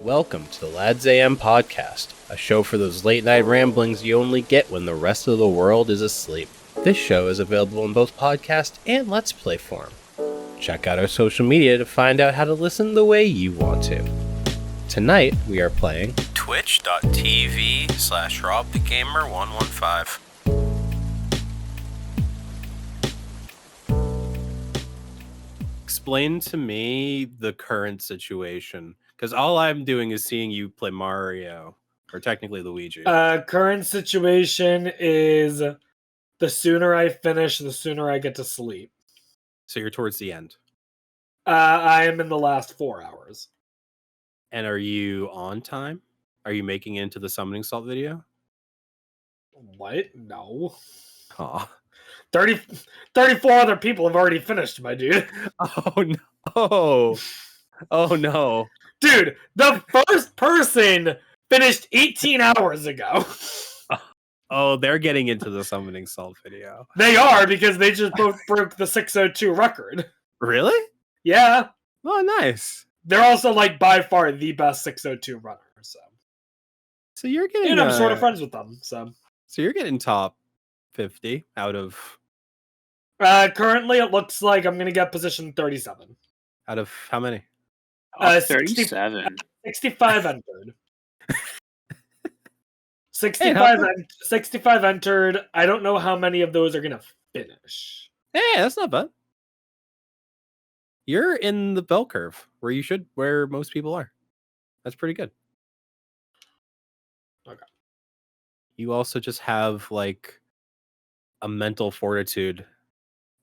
Welcome to the Lads AM podcast, a show for those late night ramblings you only get when the rest of the world is asleep. This show is available in both podcast and Let's Play form. Check out our social media to find out how to listen the way you want to. Tonight, we are playing twitch.tv/RobTheGamer115. Explain to me the current situation, because all I'm doing is seeing you play Mario, or technically Luigi. Current situation is the sooner I finish, the sooner I get to sleep. So you're towards the end. I am in the last 4 hours. And are you on time? Are you making it into the summoning salt video? What? No. Aw. 34 other people have already finished, my dude. Oh no. Oh no. Dude, the first person finished 18 hours ago. Oh, they're getting into the summoning salt video. They are, because they just both broke the 602 record. Really? Yeah. Oh, nice. They're also, like, by far the best 602 runner, so. So you're getting... And I'm sort of friends with them, so. So you're getting top 50 out of... Currently, it looks like I'm going to get position 37. Out of how many? 37. 65 entered. 65 entered. I don't know how many of those are going to finish. Hey, that's not bad. You're in the bell curve where most people are. That's pretty good. Okay. You also just have like a mental fortitude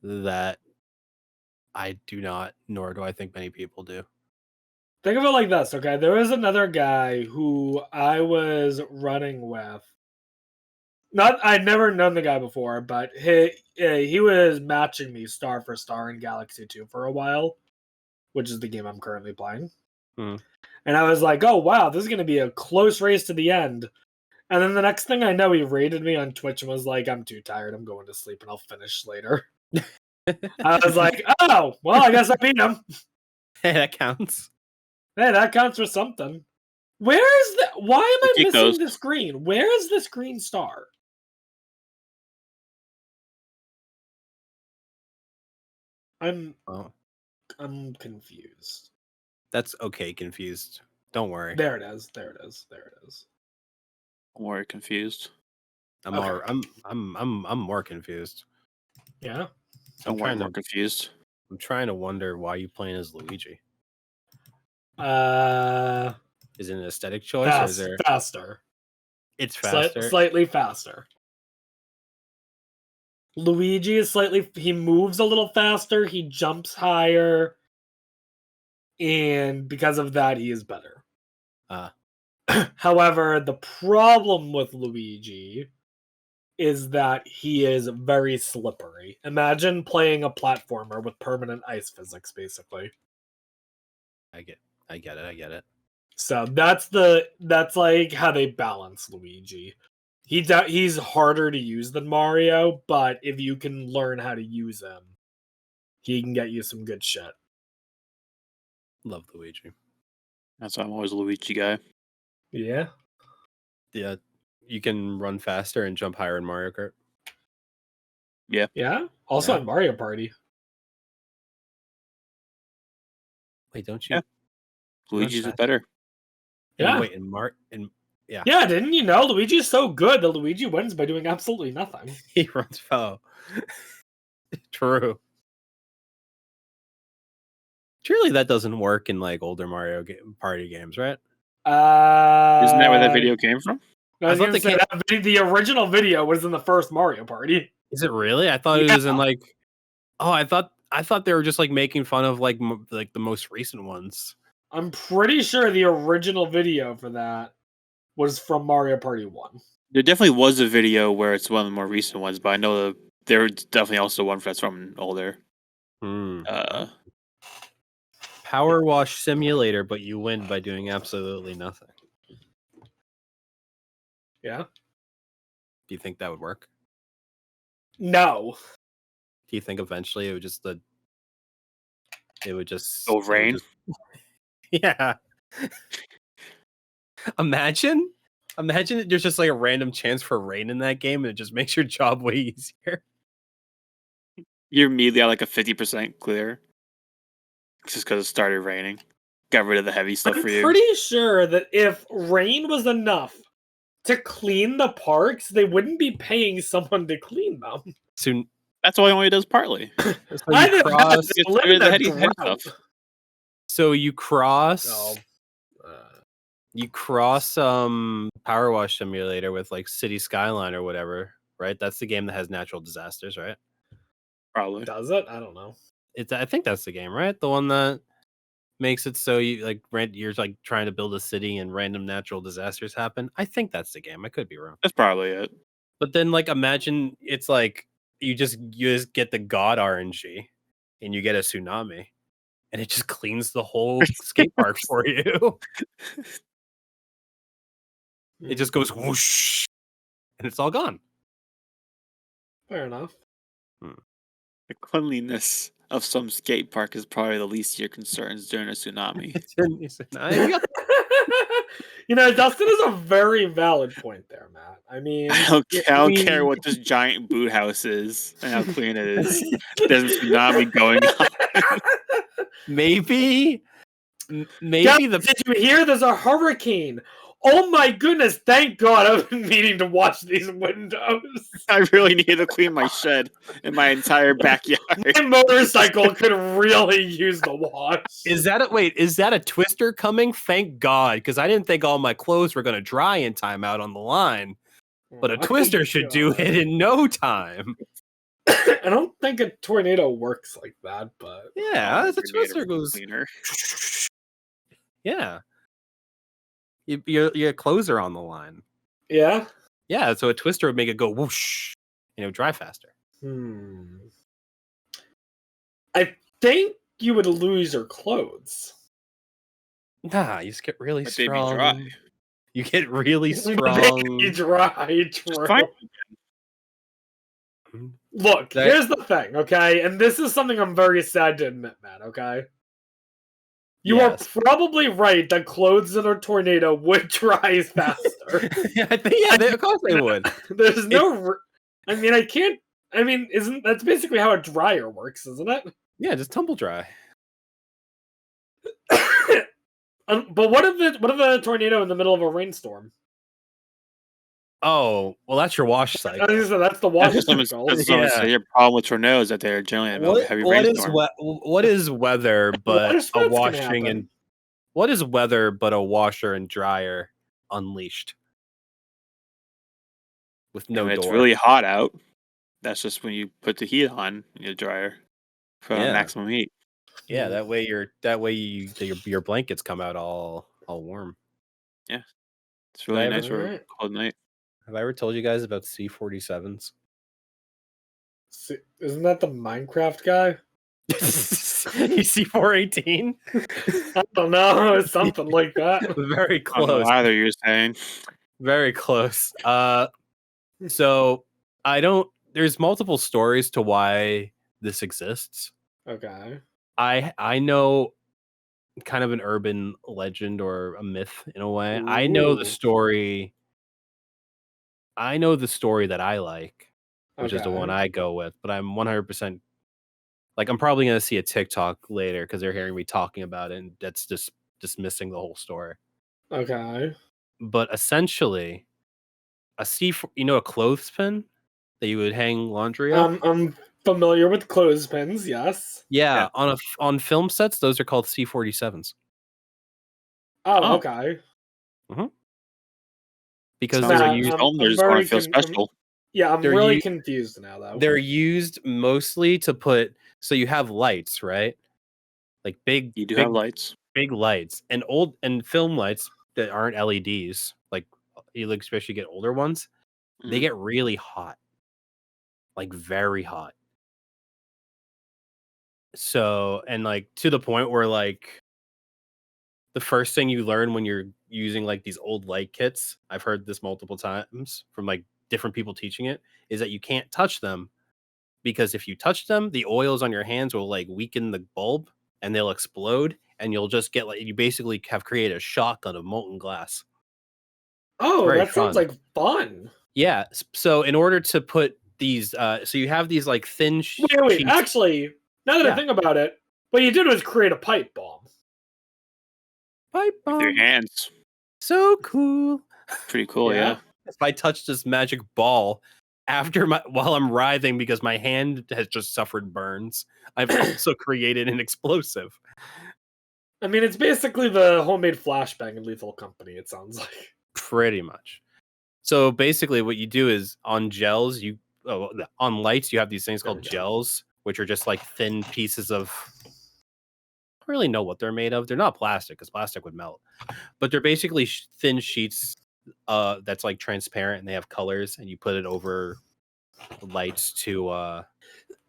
that I do not, nor do I think many people do. Think of it like this, okay? There was another guy who I was running with. I'd never known the guy before, but he was matching me star for star in Galaxy 2 for a while, which is the game I'm currently playing. Hmm. And I was like, oh, wow, this is going to be a close race to the end. And then the next thing I know, he rated me on Twitch and was like, I'm too tired. I'm going to sleep and I'll finish later. I was like, oh, well, I guess I beat him. Hey, that counts. Hey, that counts for something. Where is the... Why am I missing those. this green? Where is this green star? I'm confused. That's okay, confused. Don't worry. There it is. There it is. There it is. I'm more confused. I'm Okay. I'm more confused. Yeah. I'm trying more to- confused. I'm trying to wonder why you playing as Luigi. Is it an aesthetic choice or is there... faster. It's faster. Slightly faster. Luigi is he moves a little faster, he jumps higher, and because of that, he is better. However, the problem with Luigi is that he is very slippery. Imagine playing a platformer with permanent ice physics, basically. I get it. So that's like how they balance Luigi. He's harder to use than Mario, but if you can learn how to use him, he can get you some good shit. Love Luigi. That's why I'm always a Luigi guy. Yeah. Yeah, you can run faster and jump higher in Mario Kart. Yeah. Also Yeah. in Mario Party. Wait, don't you? Yeah. Luigi's fast. better. Yeah. Wait, yeah. Yeah, didn't you know? Luigi's so good that Luigi wins by doing absolutely nothing. He runs foul. True. Surely that doesn't work in like older Mario Party games, right? Isn't that where that video came from? I was I thought gonna say the original video was in the first Mario Party. Is it really? I thought it was in like... Oh, I thought they were just like making fun of like the most recent ones. I'm pretty sure the original video for that was from Mario Party 1. There definitely was a video where it's one of the more recent ones, but I know there's definitely also one that's from older. Power Wash Simulator, but you win by doing absolutely nothing. Yeah? Do you think that would work? No. Do you think eventually it would just Go rain? Yeah. Imagine there's just like a random chance for rain in that game, and it just makes your job way easier. You're immediately at like a 50% clear, just because it started raining. Got rid of the heavy stuff I'm for you. pretty sure that if rain was enough to clean the parks, they wouldn't be paying someone to clean them. Soon, That's why only does partly. so I you didn't have cross. to It's live rid in of the a heavy drought. stuff. So you cross. Oh. You cross Power Wash Simulator with like City Skyline or whatever, right? That's the game that has natural disasters, right? Probably. Does it? I don't know. I think that's the game, right? The one that makes it so you like you're like trying to build a city and random natural disasters happen. I think that's the game. I could be wrong. That's probably it. But then like imagine it's like you just get the god RNG and you get a tsunami and it just cleans the whole skate park for you. It just goes whoosh and it's all gone. Fair enough. The cleanliness of some skate park is probably the least of your concerns during a tsunami. You know, Dustin is a very valid point there, Matt. I mean, I don't care what this giant boot house is and how clean it is. There's a tsunami going on. Maybe Guys, did you hear there's a hurricane? Oh my goodness, thank God I've been meaning to watch these windows. I really need to clean my shed and my entire backyard. My motorcycle could really use the wash. Is that a twister coming? Thank God, because I didn't think all my clothes were going to dry in time out on the line. But a twister should do it in no time. I don't think a tornado works like that, but yeah, the twister goes cleaner. Yeah. Your clothes are on the line. Yeah? Yeah, so a twister would make it go whoosh and it would dry faster. I think you would lose your clothes. Nah, you just get really But they'd be strong. dry. You get really They'd strong. be dry, true. Fine. Look, here's the thing, okay? And this is something I'm very sad to admit, Matt, okay? You are probably right that clothes in a tornado would dry faster. I think, of course they would. There's no... isn't that's basically how a dryer works, isn't it? Yeah, just tumble dry. But what if a tornado in the middle of a rainstorm? Oh, well, that's your wash cycle. That's the wash cycle. So your problem with tornadoes is that they're generally a heavy rainstorm. What is weather but a washing and what is weather but a washer and dryer unleashed with no door? It's really hot out. That's just when you put the heat on in your dryer for maximum heat. Yeah, that way your blankets come out all warm. Yeah, it's really nice for a cold night. Have I ever told you guys about C-47s? Isn't that the Minecraft guy? C-418? I don't know. It's something like that. Very close. I don't know either, you're saying. Very close. So there's multiple stories to why this exists. Okay. I know kind of an urban legend or a myth in a way. Ooh. I know the story that I like, which is the one I go with, but I'm 100% like I'm probably going to see a TikTok later because they're hearing me talking about it and that's just dismissing the whole story. Okay. But essentially a clothespin that you would hang laundry on? I'm familiar with clothespins, yes. Yeah, on film sets those are called C-47s. Oh, okay. Mm-hmm. Because they're used owners want to feel special. Yeah, I'm really confused now, though. They're used mostly to put... So you have lights, right? Like big... You do have lights. Big lights. And film lights that aren't LEDs, like you especially get older ones, they get really hot. Like very hot. So, and like to the point where like the first thing you learn when you're using like these old light kits, I've heard this multiple times from like different people teaching it, is that you can't touch them because if you touch them, the oils on your hands will like weaken the bulb and they'll explode and you'll just get like, you basically have created a shotgun of molten glass. Oh, very that sounds fun. like fun. Yeah. So in order to put these, so you have these like thin Wait. sheets. Actually, now that Yeah. I think about it, what you did was create a pipe bomb. Pipe With your bomb. hands. So cool. Pretty cool, yeah. If I touch this magic ball while I'm writhing because my hand has just suffered burns, I've also created an explosive. I mean, it's basically the homemade flashbang in Lethal Company, it sounds like. Pretty much. So basically, what you do is on gels, on lights, you have these things There we called go. gels, which are just like thin pieces of. I don't really know what they're made of. They're not plastic because plastic would melt, but they're basically thin sheets that's like transparent and they have colors, and you put it over lights to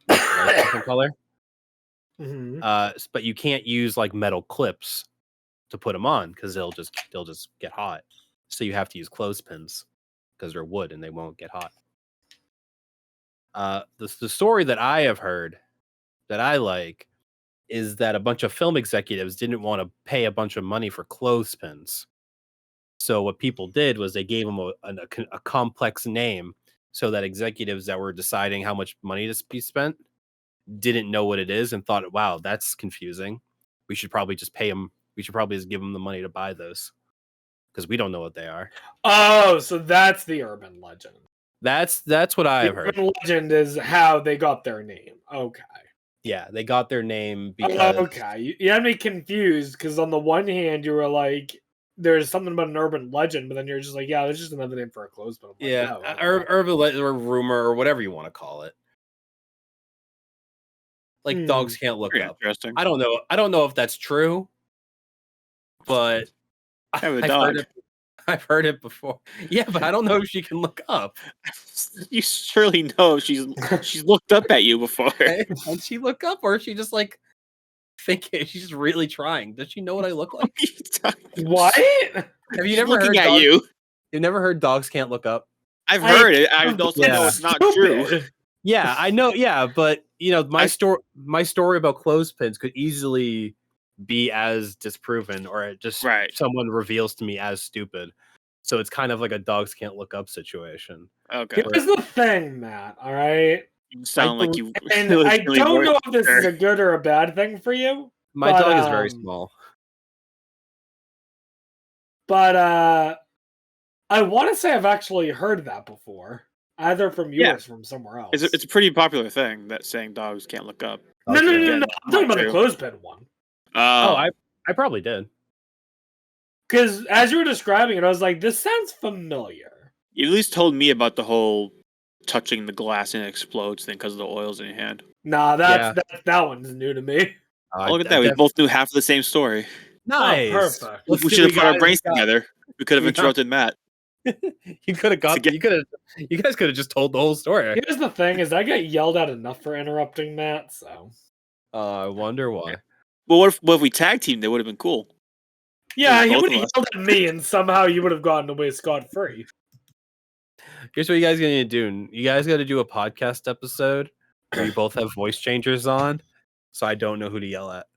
make the lights different color. Mhm. But you can't use like metal clips to put them on because they'll just get hot. So you have to use clothespins because they're wood and they won't get hot. The story that I have heard that I like is that a bunch of film executives didn't want to pay a bunch of money for clothespins. So what people did was they gave them a complex name so that executives that were deciding how much money to be spent didn't know what it is and thought, wow, that's confusing. We should probably just pay them. We should probably just give them the money to buy those because we don't know what they are. Oh, so that's the urban legend. That's what I have The heard. urban legend is how they got their name. Okay. Yeah, they got their name because Okay. You had me confused because on the one hand, you were like, there's something about an urban legend, but then you're just like, yeah, that's just another name for a clothespin. I'm like, yeah, oh, okay. urban or rumor or whatever you want to call it. Like dogs can't look Very up. interesting. I don't know. I don't know if that's true, but Have a I've dog. heard it. I've heard it before. Yeah, but I don't know if she can look up. You surely know she's looked up at you before. Can she look up, or is she just like thinking she's just really trying? Does she know what I look like? What? Have you She's never looking heard at you? You've never heard dogs can't look up? I've heard it. I also know Yeah. it's not true. Yeah, I know. Yeah, but you know, my I- story about clothespins could easily be as disproven, or just Right. someone reveals to me as stupid. So it's kind of like a dogs can't look up situation. Okay. Here's the thing, Matt. All right, You sound like you. and really, I really don't worried know if this is there. a good or a bad thing for you. My But, dog is very small. But I want to say I've actually heard that before, either from you Yeah. or from somewhere else. It's a pretty popular thing that saying dogs can't look up. No. Again, I'm talking about the true. clothespin one. Oh, I probably did. Because as you were describing it, I was like, this sounds familiar. You at least told me about the whole touching the glass and it explodes thing because of the oils in your hand. Nah, that one's new to me. Oh, look at that. We both knew half of the same story. Nice. Oh, perfect. Let's We see should have what put our guys brains got. together. We could have We got- interrupted Matt. You could have got. You guys could have just told the whole story. Here's the thing: is I get yelled at enough for interrupting Matt, so I wonder why. Well, what if we tag teamed? They would have been cool. yeah, he Both would of have us. yelled at me, and somehow you would have gotten away scot free. Here's what you guys gonna do. You guys got to do a podcast episode where you both have voice changers on, so I don't know who to yell at.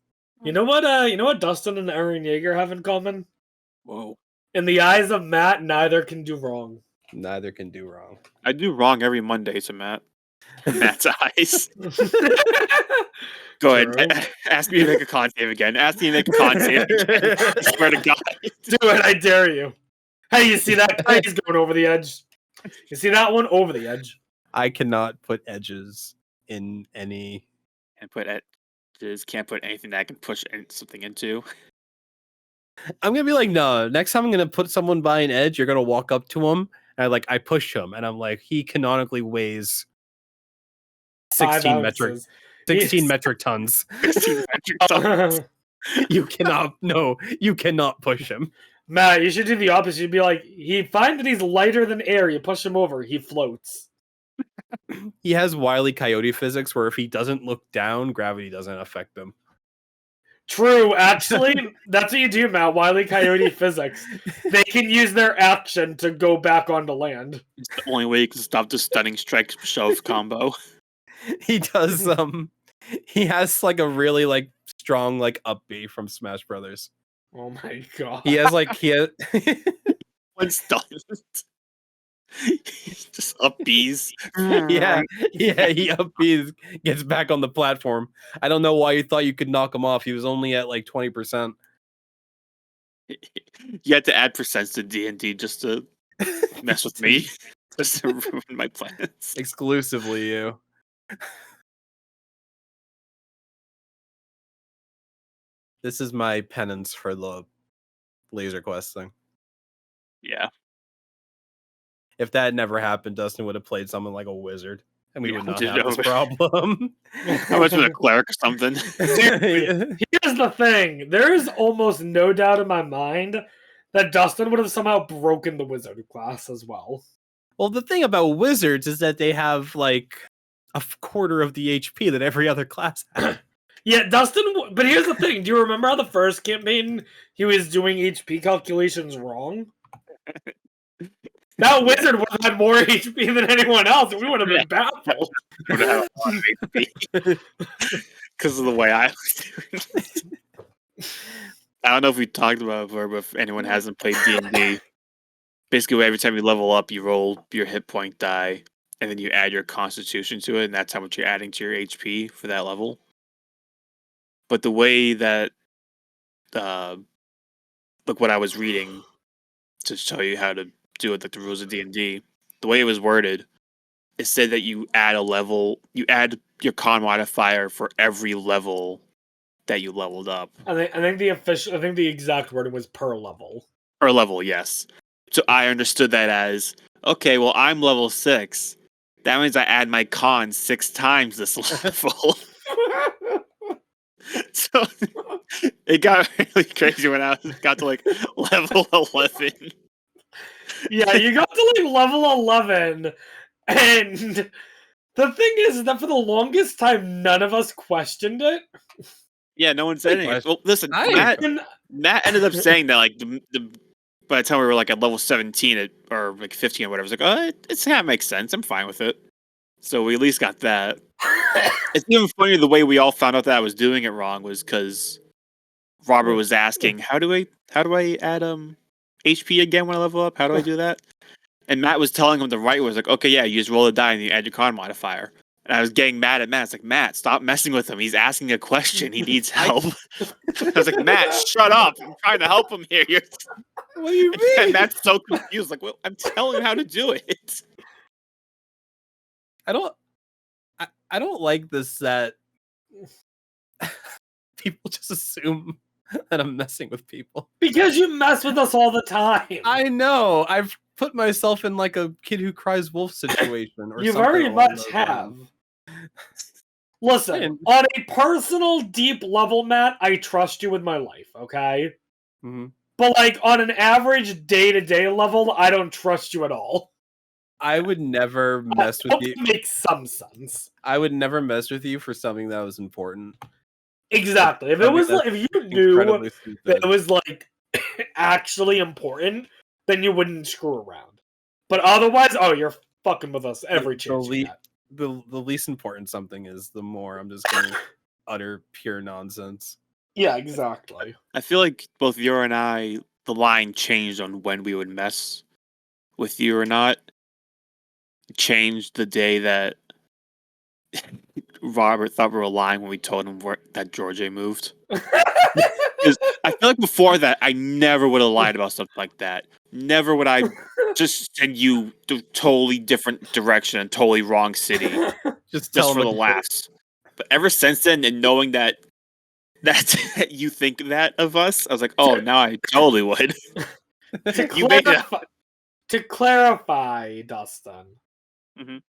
You know what? Dustin and Aaron Yeager have in common? Whoa. In the eyes of Matt, neither can do wrong. Neither can do wrong. I do wrong every Monday to Matt. Matt's eyes. Go ahead. True. Ask me to make a con save again. Ask me to make a con save again. I swear to God. Do it, I dare you. Hey, you see that guy? He's going over the edge. You see that one? Over the edge. I cannot put edges in any. And put edges. Can't put anything that I can push something into. I'm gonna be like, no. Next time I'm gonna put someone by an edge, you're gonna walk up to him and I push him, and I'm like, he canonically weighs 16 metric 16 metric tons. You cannot push him. Matt, you should do the opposite. You'd be like, he find that he's lighter than air. You push him over, he floats. He has Wile E. Coyote physics, where if he doesn't look down, gravity doesn't affect him. True, actually, that's what you do, Matt. Wile E. Coyote physics. They can use their action to go back onto land. It's the only way you can stop the stunning strike shove combo. He does. He has like a really strong up B from Smash Brothers. Oh my god. He has One's done. Just up bees. yeah, he upbeats, gets back on the platform. I don't know why you thought you could knock him off. He was only at like 20%. You had to add percents to D&D just to mess with me. Just to ruin my plans. Exclusively you. This is my penance for the laser quest thing. Yeah. If that never happened, Dustin would have played someone like a wizard, and we Yeah, would not which is have this over. problem. How much was a cleric or something? Here's the thing. There is almost no doubt in my mind that Dustin would have somehow broken the wizard class as well. Well, the thing about wizards is that they have like a quarter of the HP that every other class has. Yeah, Dustin. But here's the thing. Do you remember how the first campaign he was doing HP calculations wrrong? That wizard would have had more HP than anyone else, and we would have been baffled. Would have had a lot of HP. Because of the way I was doing it. I don't know if we talked about it before, but if anyone hasn't played D&D, basically every time you level up, you roll your hit point die, and then you add your constitution to it, and that's how much you're adding to your HP for that level. But the way that, look what I was reading to show you how to do it, like the rules of D&D, the way it was worded, it said that you add your con modifier for every level that you leveled up. I think the exact wording was per level. Per level, yes. So I understood that as, okay, well, I'm level 6. That means I add my con 6 times this level. So it got really crazy when I got to like level 11. Yeah, you got to like level 11, and the thing is that for the longest time, none of us questioned it. Yeah, no one said anything. Well, listen, I- Matt ended up saying that like the by the time we were like at level 17 or like 15 or whatever, it was like, oh, it's yeah, it makes sense. I'm fine with it. So we at least got that. It's even funnier the way we all found out that I was doing it wrong was because Robert was asking, how do I add HP again when I level up? How do I do that? And Matt was telling him the right way. It was like, okay, yeah, you just roll a die and you add your con modifier. And I was getting mad at Matt. It's like, Matt, stop messing with him. He's asking a question. He needs help. I was like, Matt, shut up. I'm trying to help him here. What do you mean? And Matt's so confused. Like, well, I'm telling him how to do it. I don't like this that people just assume that I'm messing with people. Because you mess with us all the time. I know. I've put myself in like a kid who cries wolf situation. Or You something very along much those have. lines. Listen, on a personal, deep level, Matt, I trust you with my life, okay? Mhm. But, like, on an average day-to-day level, I don't trust you at all. I would never mess with you. That makes some sense. I would never mess with you for something that was important. Exactly. If it was, if you knew that it was, like, actually important, then you wouldn't screw around. But otherwise, oh, you're fucking with us every chance you get. The least important something is, the more I'm just going to utter pure nonsense. Yeah, exactly. I feel like both you and I, the line changed on when we would mess with you or not. It changed the day that Robert thought we were lying when we told him that Georgia moved. Because I feel like before that, I never would have lied about something like that. Never would I just send you to totally different direction and totally wrong city Just for the laughs. But ever since then, and knowing that you think that of us, I was like, oh, now I totally would. To clarify, Dustin, Mhm.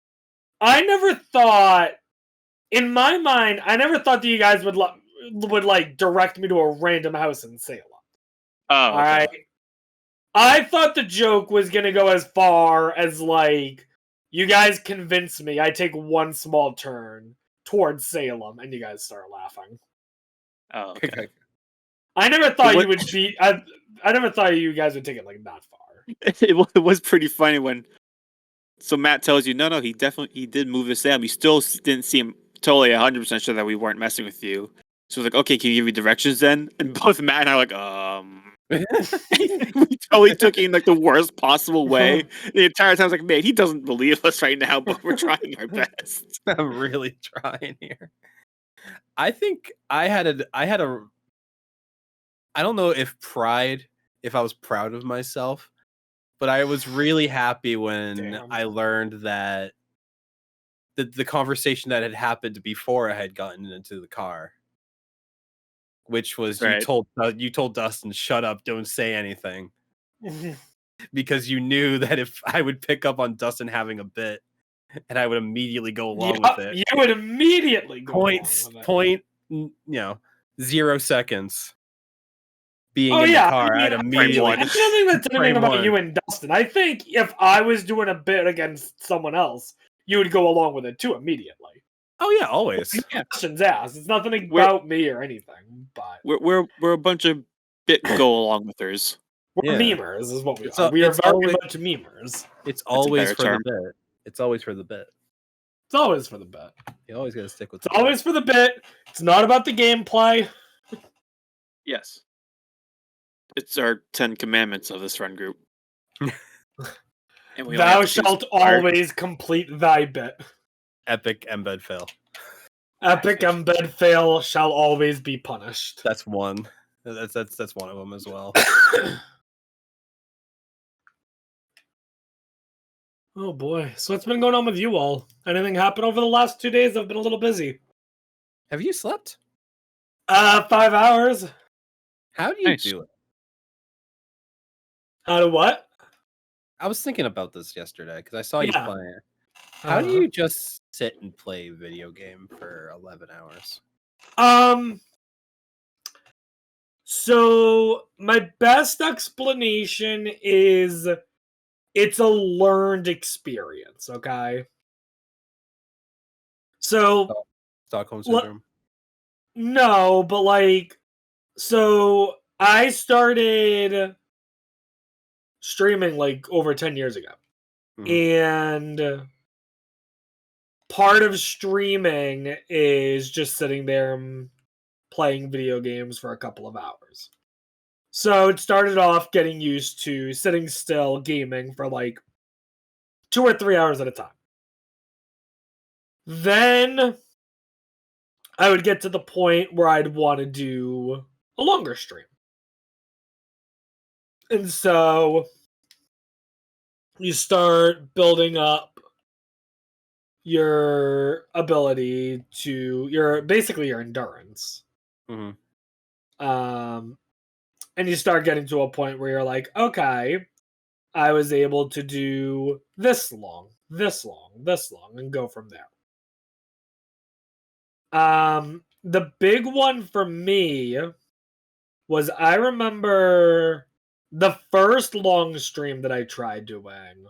I never thought, in my mind, I never thought that you guys would like direct me to a random house in Salem. Oh, okay. All right. I thought the joke was gonna go as far as like, you guys convince me. I take one small turn towards Salem, and you guys start laughing. Oh, okay. I never thought you would be. I never thought you guys would take it like that far. It was pretty funny when. So Matt tells you, no, he did move to Salem. You still didn't see him totally 100% sure that we weren't messing with you. So I was like, okay, can you give me directions then? And both Matt and I are like, We totally took it in like the worst possible way. The entire time I was like, man, he doesn't believe us right now, but we're trying our best. I'm really trying here. I think I had a I don't know if I was proud of myself, but I was really happy when Damn. I learned that the conversation that had happened before I had gotten into the car, which was Right. you told Dustin, shut up, don't say anything, because you knew that if I would pick up on Dustin having a bit, and I would immediately go along with it. You would immediately go along with it. 0 seconds being Oh, in yeah, the car. I mean, I'd immediately. I don't think that's anything Frame about one. you and Dustin. I think if I was doing a bit against someone else, you would go along with it too immediately. Oh yeah, always. Questions asked. It's nothing about me or anything, but We're a bunch of bit go along withers. we're Yeah. memers, is what we It's are. a- We are it's very always- much memers. It's always better for term. the bit. It's always for the bit. It's always for the bit. You always got to stick with. It's always for the bit. It's not about the gameplay. Yes. It's our 10 commandments of this friend group. And we only Thou have to choose shalt fire. always complete thy bit. Epic embed fail. Epic embed fail shall always be punished. That's one. That's one of them as well. Oh boy. So what's been going on with you all? Anything happen over the last 2 days? I've been a little busy. Have you slept? 5 hours. How do you Nice. do it? Out of what? I was thinking about this yesterday because I saw you Yeah. playing. How do you just sit and play video game for 11 hours? So my best explanation is it's a learned experience, okay? So Stockholm What- syndrome. no, but like so I started streaming like over 10 years ago. And part of streaming is just sitting there and playing video games for a couple of hours. So it started off getting used to sitting still gaming for like 2 or 3 hours at a time. Then I would get to the point where I'd want to do a longer stream. And so you start building up your ability to your endurance. Mhm. And you start getting to a point where you're like, okay, I was able to do this long, and go from there. The big one for me was I remember the first long stream that I tried doing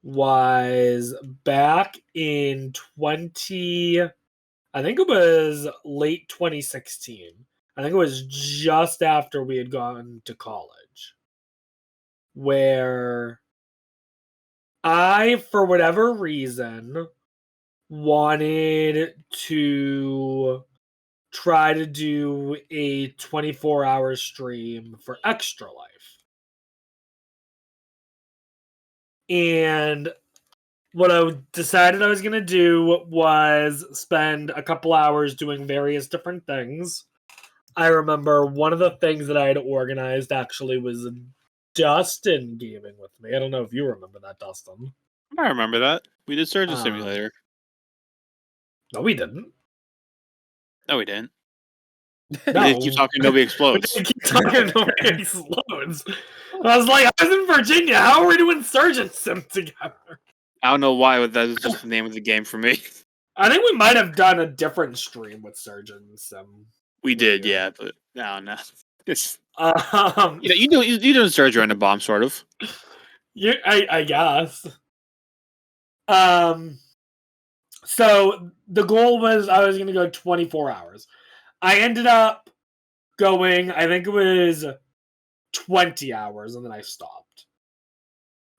was back in I think it was late 2016. I think it was just after we had gone to college, where I, for whatever reason, wanted to try to do a 24-hour stream for Extra Life. And what I decided I was going to do was spend a couple hours doing various different things. I remember one of the things that I had organized actually was Dustin gaming with me. I don't know if you remember that, Dustin. I remember that. We did Surgeon Simulator. No, we didn't. No, we didn't. No. We didn't keep talking, nobody explodes. We keep talking, nobody explodes. I was like, I was in Virginia. How are we doing Surgeon Sim together? I don't know why, but that is just the name of the game for me. I think we might have done a different stream with Surgeon Sim. We did, yeah, but no. It's You know, you doing surgery on a bomb, sort of. I guess. So the goal was I was going to go 24 hours. I ended up going, I think it was 20 hours, and then I stopped.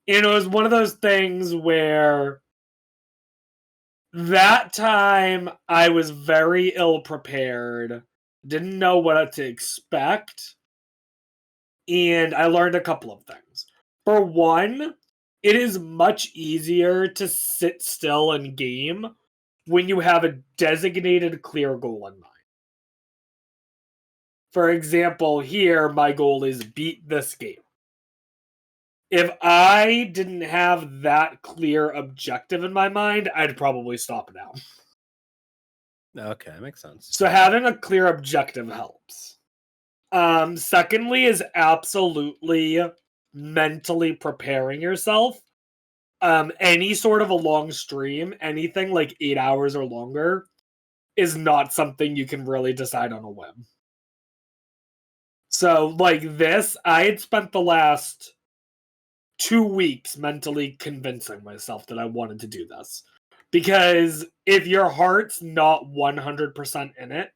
And it was one of those things where that time I was very ill prepared, didn't know what to expect, and I learned a couple of things. For one, it is much easier to sit still in game when you have a designated clear goal in mind. For example, here my goal is beat this game. If I didn't have that clear objective in my mind, I'd probably stop now. Okay, that makes sense. So having a clear objective helps. Secondly is absolutely mentally preparing yourself. Any sort of a long stream, anything like 8 hours or longer, is not something you can really decide on a whim. So, like this, I had spent the last 2 weeks mentally convincing myself that I wanted to do this. Because if your heart's not 100% in it,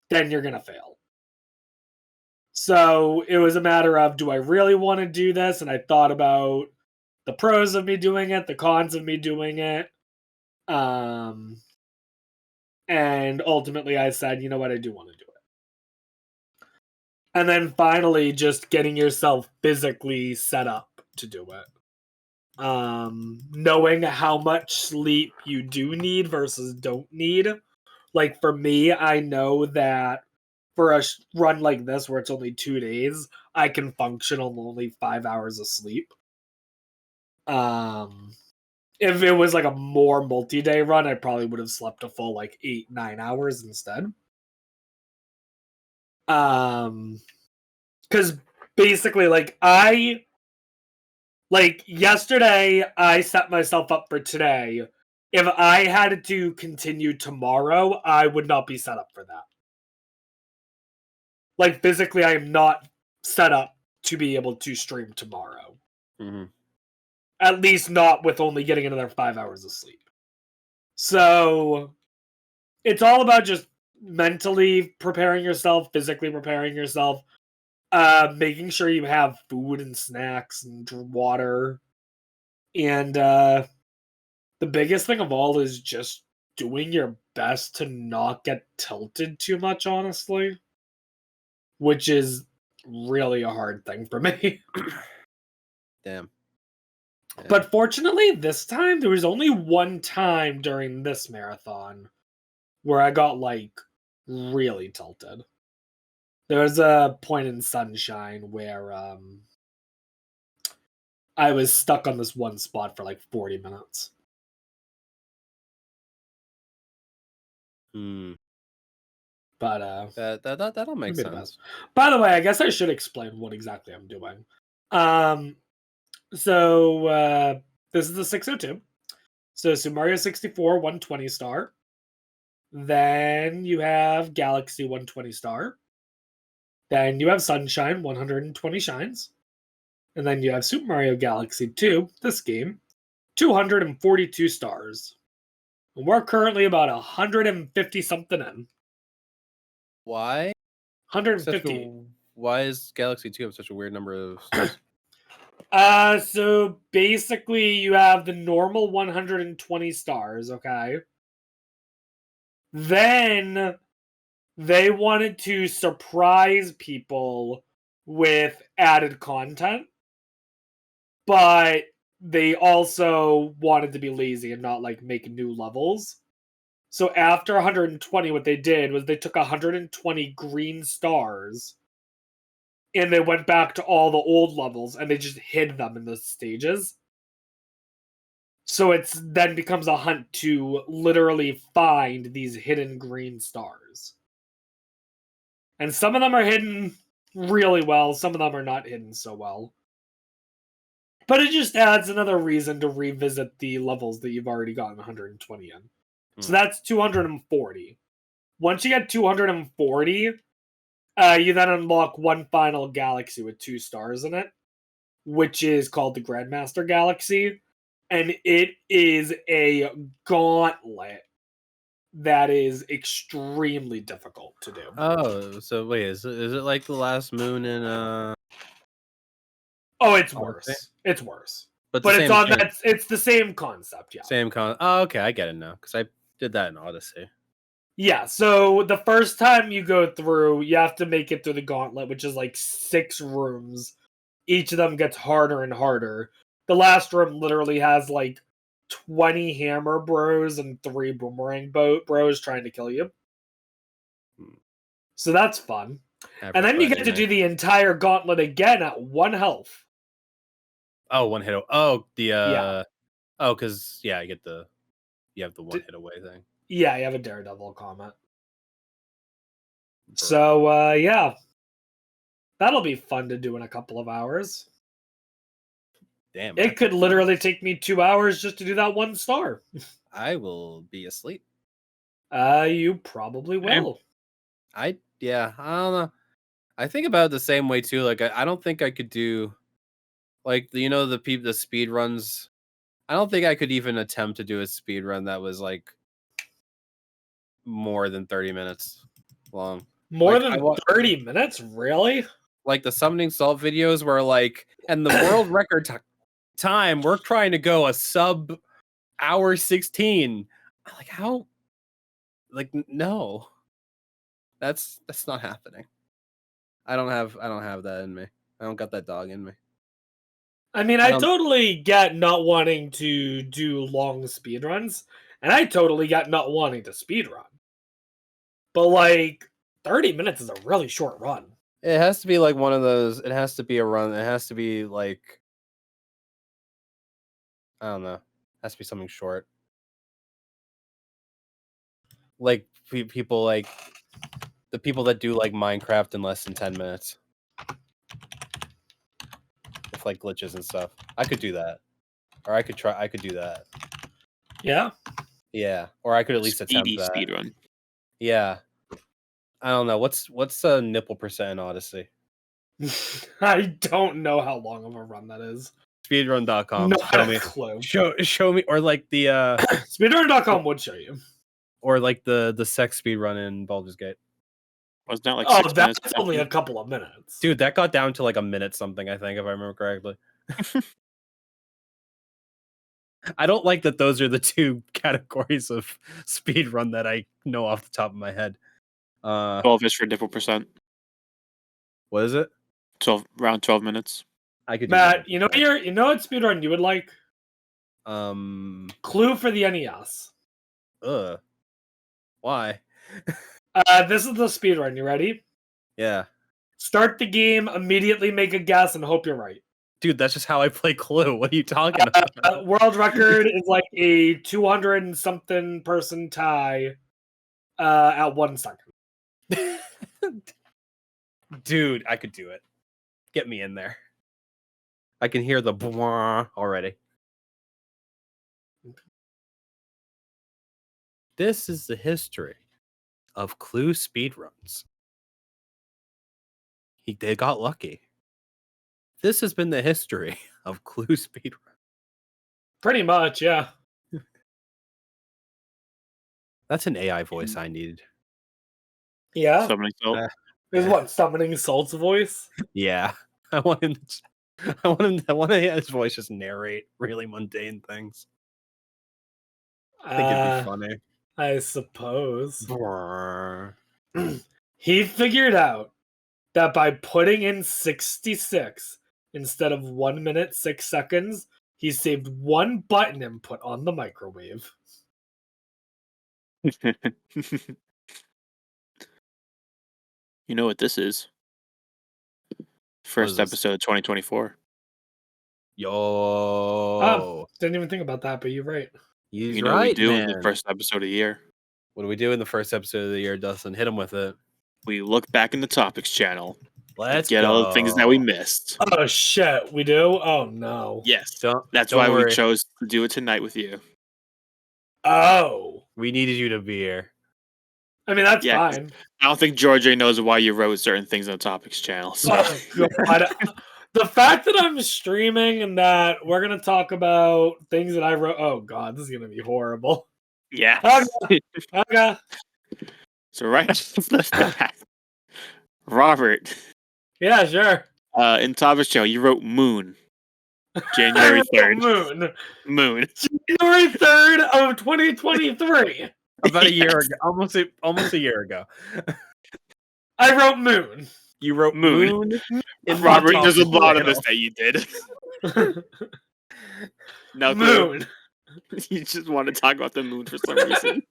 then you're going to fail. So it was a matter of, do I really want to do this? And I thought about the pros of me doing it, the cons of me doing it. And ultimately I said, you know what, I do want to do it. And then finally just getting yourself physically set up to do it. Knowing how much sleep you do need versus don't need. Like for me, I know that for a run like this where it's only 2 days, I can function on only 5 hours of sleep. If it was like a more multi-day run, I probably would have slept a full like 8-9 hours instead. Because basically, like yesterday, I set myself up for today. If I had to continue tomorrow, I would not be set up for that. Like physically, I am not set up to be able to stream tomorrow. Mm-hmm. At least not with only getting another 5 hours of sleep. So it's all about just mentally preparing yourself, physically preparing yourself, making sure you have food and snacks and water. And the biggest thing of all is just doing your best to not get tilted too much, honestly. Which is really a hard thing for me. Damn. Yeah. But fortunately, this time, there was only one time during this marathon where I got, like, really tilted. There was a point in Sunshine where I was stuck on this one spot for, like, 40 minutes. But, that'll make it'll be the sense. best. By the way, I guess I should explain what exactly I'm doing. So this is the 602. So Super Mario 64, 120 star. Then you have Galaxy 120 star. Then you have Sunshine, 120 shines. And then you have Super Mario Galaxy 2, this game, 242 stars. And we're currently about 150 something in. Why? 150. Why is Galaxy 2 have such a weird number of stars? So basically you have the normal 120 stars, okay? Then they wanted to surprise people with added content, but they also wanted to be lazy and not like make new levels. So after 120, what they did was they took 120 green stars and they went back to all the old levels and they just hid them in the stages. So it's then becomes a hunt to literally find these hidden green stars. And some of them are hidden really well, some of them are not hidden so well. But it just adds another reason to revisit the levels that you've already gotten 120 in. So that's 240. Once you get 240, you then unlock one final galaxy with 2 stars in it, which is called the Grandmaster Galaxy. And it is a gauntlet that is extremely difficult to do. Oh, so wait, is it like the last moon in Oh, it's worse. It's worse. But it's on that. It's the same concept, yeah. Oh, okay, I get it now because I did that in Odyssey. Yeah, so the first time you go through, you have to make it through the gauntlet, which is like 6 rooms. Each of them gets harder and harder. The last room literally has like 20 hammer bros and 3 boomerang bros trying to kill you. So that's fun. And then you get to do the entire gauntlet again at 1 health. Oh, 1 hit. Oh, Yeah. Oh, because you have the 1 hit away thing. Yeah, you have a Daredevil comment. So yeah. That'll be fun to do in a couple of hours. Damn. It could literally take me 2 hours just to do that 1 star. I will be asleep. You probably will. I don't know. I think about it the same way too. Like I don't think I could do like the speed runs. I don't think I could even attempt to do a speed run that was like more than 30 minutes long. More than 30 minutes? Really? Like the summoning salt videos where like, and the world record time, we're trying to go a sub hour 16. Like how? Like no, that's not happening. I don't have that in me. I don't got that dog in me. I mean, I totally get not wanting to do long speedruns, and I totally get not wanting to speedrun. But like 30 minutes is a really short run. It has to be like one of those. It has to be a run. It has to be like, I don't know. It has to be something short. Like people like the people that do like Minecraft in less than 10 minutes. With like glitches and stuff. I could do that. Or I could do that. Yeah? Yeah. Or I could at least attempt that. Speedrun. Yeah. I don't know. What's a nipple percent in Odyssey? I don't know how long of a run that is. Speedrun.com. Not a clue. Show me, or like the Speedrun.com would show you. Or like the sex speedrun in Baldur's Gate. Wasn't that like 6 minutes? That's only a couple of minutes. Dude, that got down to like a minute something, I think, if I remember correctly. I don't like that those are the 2 categories of speedrun that I know off the top of my head. 12 is for nipple percent. What is it? 12 around 12 minutes. I could. Matt, you know what speedrun you would like? Clue for the NES. Why? This is the speedrun. You ready? Yeah. Start the game, immediately make a guess, and hope you're right. Dude, that's just how I play Clue. What are you talking about? World record is like a 200 and something person tie at 1 second. Dude, I could do it. Get me in there. I can hear the bwah already. This is the history of Clue speedruns. They got lucky. This has been the history of Clue speedrun. Pretty much, yeah. That's an AI voice I needed. Yeah. Summoning Salt. Is what Summoning Salt's voice? Yeah. I want to hear his voice just narrate really mundane things. I think it'd be funny. I suppose. He figured out that by putting in 66 instead of 1 minute 6 seconds, he saved 1 button input on the microwave. You know what this is? First episode of 2024. Yo. Didn't even think about that, but you're right. You know what we do in the first episode of the year? What do we do in the first episode of the year, Dustin? Hit him with it. We look back in the topics channel. Let's get all the things that we missed. Oh shit, we do? Oh no. Yes. That's why we chose to do it tonight with you. Oh. We needed you to be here. I mean, that's fine. I don't think George knows why you wrote certain things on the topics channel. So. Oh, God. The fact that I'm streaming and that we're going to talk about things that I wrote. Oh, God, this is going to be horrible. Yeah. Okay. So right off the bat, Robert. Yeah, sure. In topics channel, you wrote Moon. January 3rd. Moon. January 3rd of 2023. About a year Yes. ago, almost a year ago. I wrote Moon. You wrote Moon. Moon in Robert, my there's a topic lot of title. this that you did. No, Moon. you just want to talk about the moon for some reason.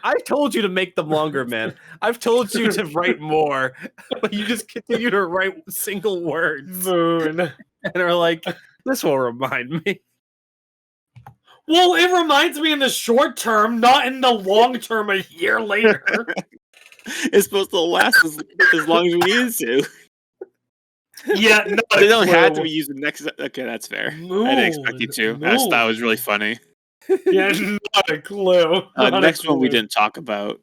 I told you to make them longer, man. I've told you to write more, but you just continue to write single words Moon. and are like, this will remind me. Well, it reminds me in the short term, not in the long term a year later. It's supposed to last as long as we need it to. Yeah, no, They don't have to be used next. Okay, that's fair. Moon. I didn't expect you to. I just thought it was really funny. Yeah, not a clue. Not a Next one we clue. didn't talk about.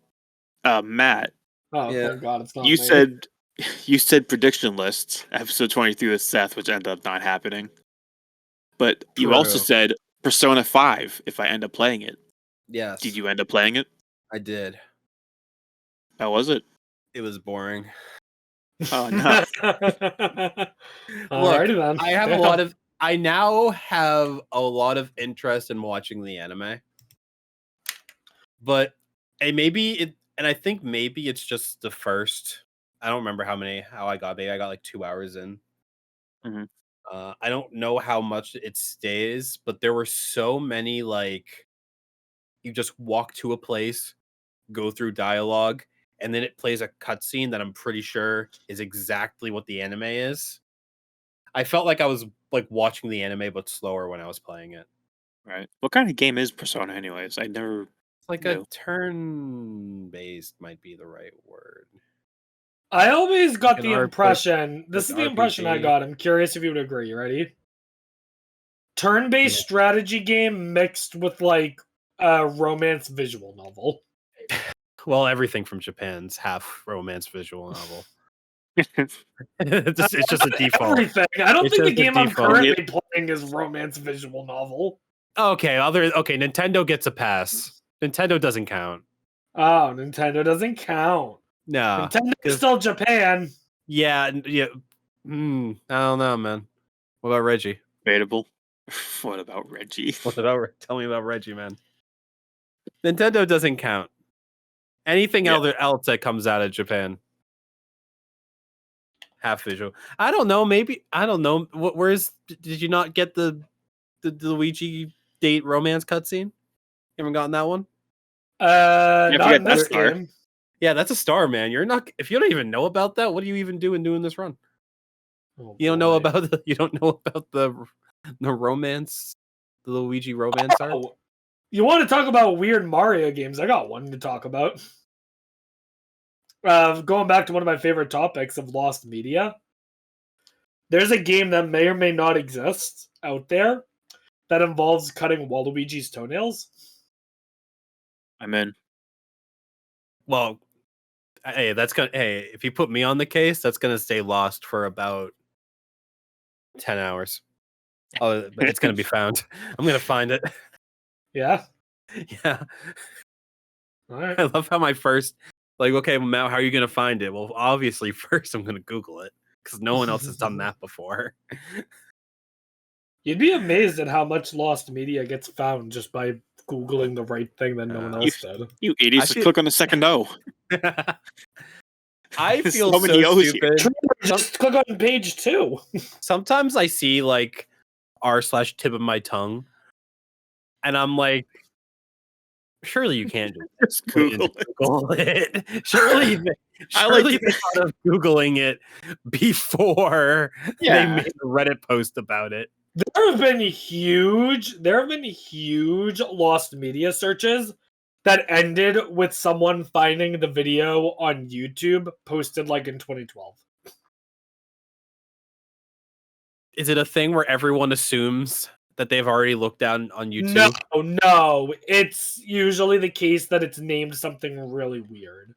Matt, Oh, Yeah. thank God it's not you me. said prediction list episode 23 with Seth, which ended up not happening. But you also True. said Persona 5 if I end up playing it. Yes. Did you end up playing it? I did. How was it? It was boring. Oh no. Alrighty then. I now have a lot of interest in watching the anime. But I think maybe it's just the first. I don't remember how I got. Maybe I got like 2 hours in. Mhm. I don't know how much it stays, but there were so many like you just walk to a place, go through dialogue, and then it plays a cutscene that I'm pretty sure is exactly what the anime is. I felt like I was like watching the anime but slower when I was playing it. Right. What kind of game is Persona, anyways? I never. It's like No. a turn-based might be the right word. I always got An the RPG impression. This is like the impression I RPG. got. I'm curious if you would agree. You ready? Turn-based Yeah. strategy game mixed with like a romance visual novel. Well, everything from Japan's half romance visual novel. it's just a default. Everything. I don't It's think the just a game I'm default. currently playing is romance visual novel. Okay, Nintendo gets a pass. Nintendo doesn't count. Oh, Nintendo doesn't count. No. Nintendo's still Japan. Yeah. I don't know, man. What about Reggie? Debatable. What about Reggie? Tell me about Reggie, man. Nintendo doesn't count. Anything else that comes out of Japan. Half visual. I don't know. Maybe I don't know. Did you not get the Luigi date romance cutscene? You haven't gotten that one? Not in this Star. game. Yeah, that's a star, man. You're not. If you don't even know about that, what are you even doing this run? Oh, You don't know boy. about the romance, the Luigi romance art. Oh, you want to talk about weird Mario games? I got one to talk about. Going back to one of my favorite topics of lost media. There's a game that may or may not exist out there that involves cutting Waluigi's toenails. I'm in. Well, hey, if you put me on the case, that's gonna stay lost for about 10 hours. But it's gonna be found. I'm gonna find it. Yeah. Yeah. All right. I love how my first, like, okay, Matt, how are you gonna find it? Well, obviously, first I'm gonna Google it because no one else has done that before. You'd be amazed at how much lost media gets found just by Googling the right thing that no one else did. You idiots! Click on the second O. I There's feel so many so O's stupid. Just click on page 2. Sometimes I see like r/tip of my tongue, and I'm like, surely you can't Just Google it. Google it. Surely they thought of Googling it before they made a Reddit post about it. There have been huge lost media searches that ended with someone finding the video on YouTube posted like in 2012. Is it a thing where everyone assumes that they've already looked down on YouTube? No. It's usually the case that it's named something really weird.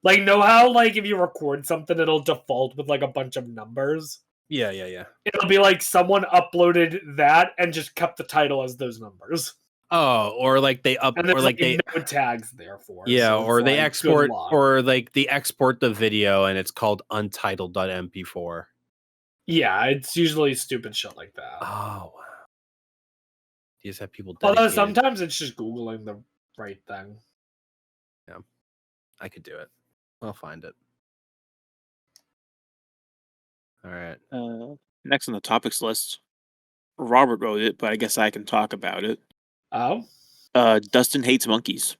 Like, know how, like, if you record something, it'll default with, like, a bunch of numbers? Yeah. It'll be like someone uploaded that and just kept the title as those numbers. Oh, or like they And there's like no tags there for it. Yeah, so or they like, export, or like they export the video and it's called untitled.mp4. Yeah, it's usually stupid shit like that. Oh, wow. You just have people Although dedicated. sometimes it's just Googling the right thing. I could do it. I'll find it. All right. Next on the topics list, Robert wrote it, but I guess I can talk about it. Oh, Dustin hates monkeys,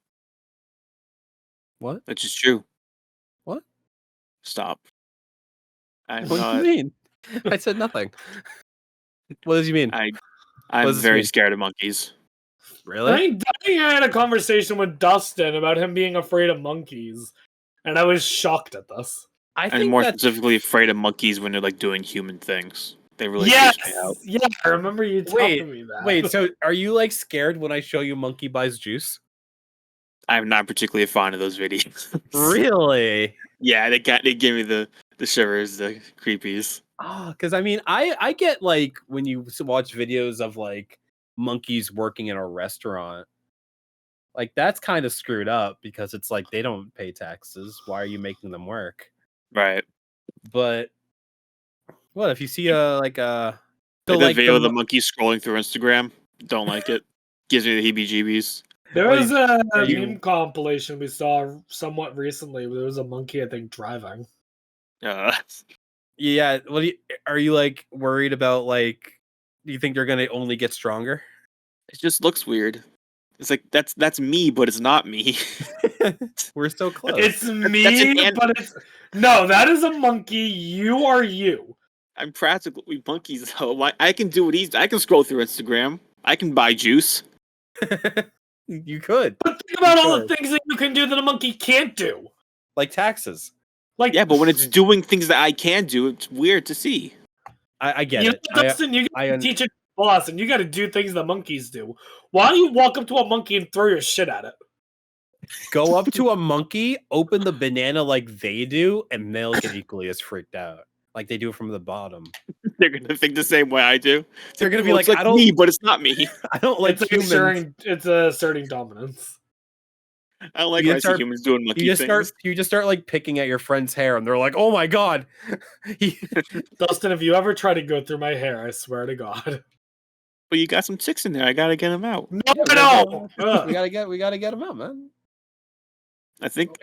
What? which is true. What? Stop. I'm What do not. you mean? I said nothing. What does you mean? I'm does this very mean? scared of monkeys. Really? I think I had a conversation with Dustin about him being afraid of monkeys, and I was shocked at this. I I'm think more that's specifically afraid of monkeys when they're like doing human things. They really Yes, freak me out. yeah, I remember you telling me that. Wait, so are you like scared when I show you monkey buys juice? I'm not particularly fond of those videos. Really? Yeah, they give me the shivers, the creepies. Oh, because I mean, I get like when you watch videos of like monkeys working in a restaurant, like that's kind of screwed up because it's like they don't pay taxes. Why are you making them work? Right. But what if you see a like a Like the video of the mo- monkey scrolling through Instagram. Don't like it. Gives me the heebie-jeebies. There What was do a are you- meme compilation we saw somewhat recently where there was a monkey, I think, driving. Uh, yeah? What do you, are you like worried about? Like, do you think they're gonna only get stronger? it just looks weird. It's like that's me, but it's not me. We're so close. It's that's me, an ant- but it's no. That is a monkey. You are you. I'm practically monkeys though. I can do what I can scroll through Instagram. I can buy juice. You could But think about all Sure. the things that you can do that a monkey can't do. like taxes. Like, Yeah, but when it's doing things that I can do, it's weird to see. I get you it. know, Dustin, you I got to teach it boss, and you got to do things that monkeys do. Why don't you walk up to a monkey and throw your shit at it? Go up to a monkey, open the banana like they do, and they'll get equally as freaked out. Like they do from the bottom. They're gonna think the same way I do. They're gonna be Well, like, it's I don't me, but it's not me. I don't like humans. It's asserting dominance. I don't like You when I start- see humans doing monkey You things. just start like picking at your friend's hair, and they're like, "Oh my god!" Dustin, if you ever try to go through my hair, I swear to God. But you got some chicks in there. I gotta get them out. No, we no. gotta get them out, man. I think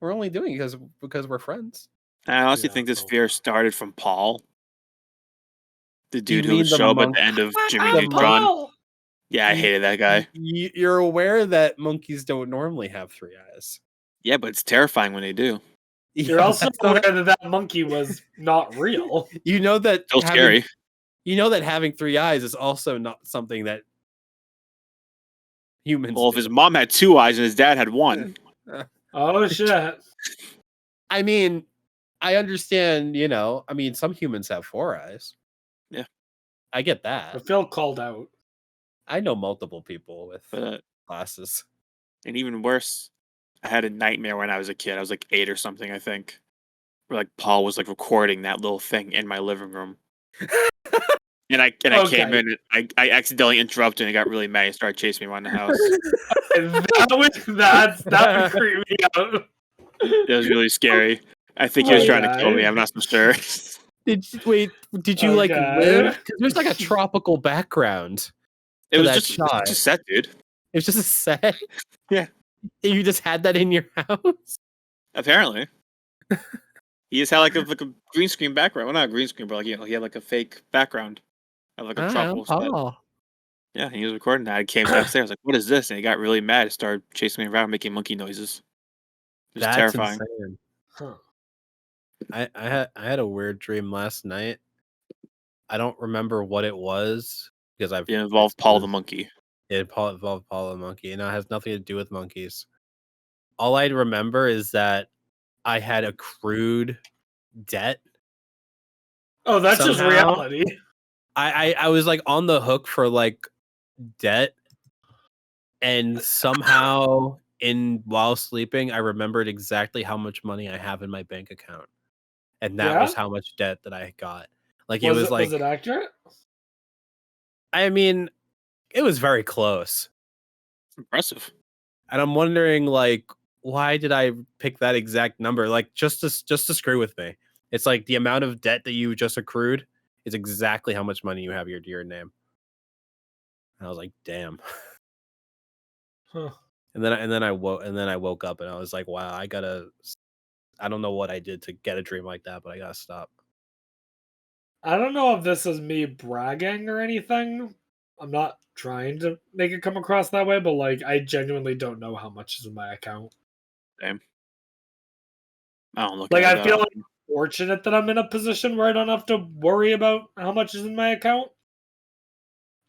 We're only doing it because we're friends. I honestly Yeah, think this cool. fear started from Paul, the dude You who mean would the show up at monk- the end of Jimmy The Neutron. Oh, Yeah, I hated that guy. You're aware that monkeys don't normally have 3 eyes. Yeah, but it's terrifying when they do. you're Yeah, also that's not- aware that monkey was not real. you know that Still scary. You know that having 3 eyes is also not something that humans Well, if do. his mom had 2 eyes and his dad had 1, Oh shit! I mean, I understand, I mean, some humans have 4 eyes. Yeah. I get I that. feel called out. I know multiple people with but glasses. and even worse, I had a nightmare when I was a kid. I was like 8 or something, I think. Where like Paul was like recording that little thing in my living room. And I came Okay. in and I accidentally interrupted and he got really mad and started chasing me around the house. That would creep me out. It was really scary. I think he was trying to kill me. I'm not so sure. Did you like Okay. live? 'Cause there's like a tropical background. It For was that just shot. a set, dude. It was just a set. Yeah. You just had that in your house. Apparently. He just had like a green screen background. Well, not a green screen, but like he had like a fake background of like a tropical set. Oh. Yeah, he was recording that. I came downstairs, I was like, "What is this?" And he got really mad and started chasing me around, making monkey noises. It was That's terrifying. insane. Huh. I had a weird dream last night. I don't remember what it was because It involved Paul the monkey. It involved Paul the monkey, and it has nothing to do with monkeys. All I remember is that I had accrued debt. Oh, that's just Somehow- reality. I was like on the hook for like debt, and somehow while sleeping, I remembered exactly how much money I have in my bank account, and that was Yeah? how much debt that I got. Like Was like, it accurate? I mean, it was very close, Impressive. and I'm wondering like why did I pick that exact number? Like just to screw with me. It's like the amount of debt that you just accrued is exactly how much money you have your name. And I was like, damn. Huh. And then I woke up and I was like, wow, I don't know what I did to get a dream like that, but I gotta stop. I don't know if this is me bragging or anything. I'm not trying to make it come across that way, but like I genuinely don't know how much is in my account. Same. I don't look Like at I it. feel like fortunate that I'm in a position where I don't have to worry about how much is in my account.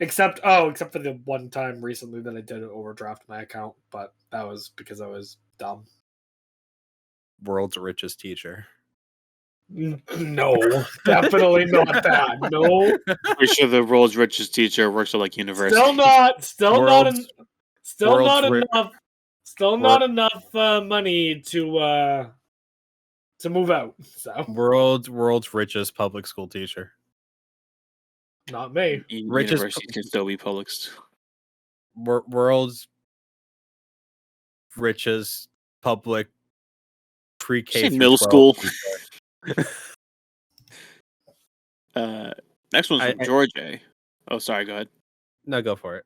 Except for the one time recently that I did overdraft my account, but that was because I was dumb. World's richest teacher. No, definitely not that. No, Pretty sure the world's richest teacher works at like university. Still not enough money to move out. So World's richest public school teacher. not me. Universities can still be public. World's richest public pre-K through middle 12 school. teacher. Next one's from George A. Oh, sorry, go ahead. No, go for it.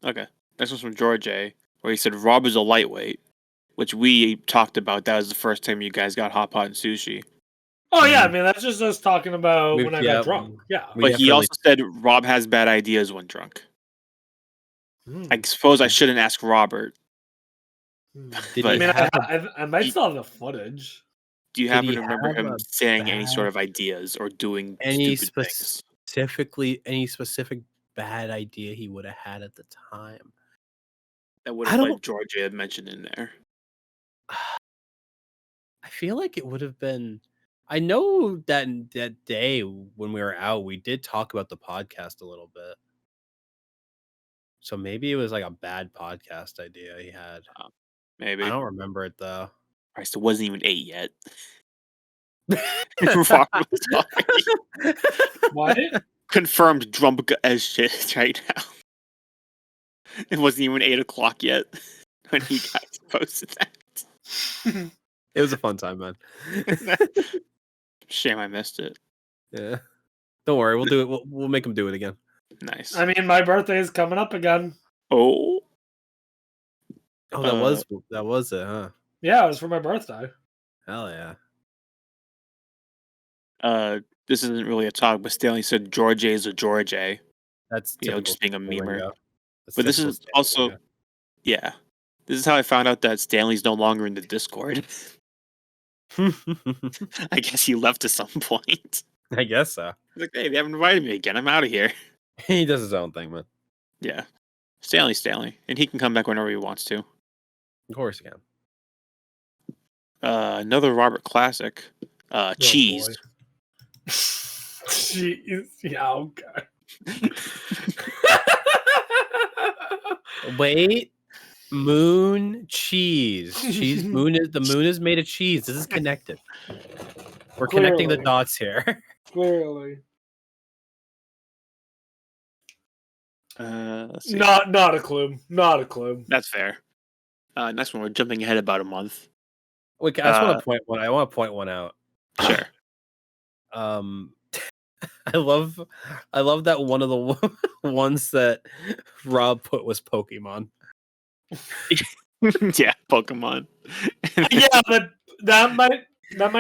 Okay. Next one's from George A, where he said Rob is a lightweight, which we talked about. That was the first time you guys got hot pot and sushi. Oh yeah, I mean that's just us talking about when I got drunk. Yeah, but he also said Rob has bad ideas when drunk. I suppose I shouldn't ask Robert. I might still have the footage. Do you happen to remember him saying any sort of ideas or doing any stupid things? Any specific bad idea he would have had at the time? That would have like Georgia had mentioned in there. I feel like it would have been. I know that day when we were out, we did talk about the podcast a little bit. So maybe it was like a bad podcast idea he had. Maybe. I don't remember it though. Christ, it wasn't even 8 yet. What? Confirmed drunk as shit right now. It wasn't even 8 o'clock yet when he guys posted that. It was a fun time, man. Shame I missed it. Yeah. Don't worry, we'll do it. We'll make him do it again. Nice. I mean, my birthday is coming up again. Oh, that was it, huh? Yeah, it was for my birthday. Hell yeah. This isn't really a talk, but Stanley said George A is a George A. That's just being a memer. That's but this is also, yeah. This is how I found out that Stanley's no longer in the Discord. I guess he left at some point. I guess so. He's like, hey, they haven't invited me again. I'm out of here. He does his own thing, man. Yeah. Stanley. And he can come back whenever he wants to. Of course he can. Another Robert classic. Cheese. Cheese. Yeah, okay. Wait. Moon cheese. The moon is made of cheese. This is connected. We're connecting the dots here. Clearly. Let's see. Not a clue. Not a clue. That's fair. Next one, we're jumping ahead about a month. Wait, I just want to point one. I want to point one out. Sure. I love that one of the ones that Rob put was Pokemon. Yeah, Pokemon. Yeah, but that might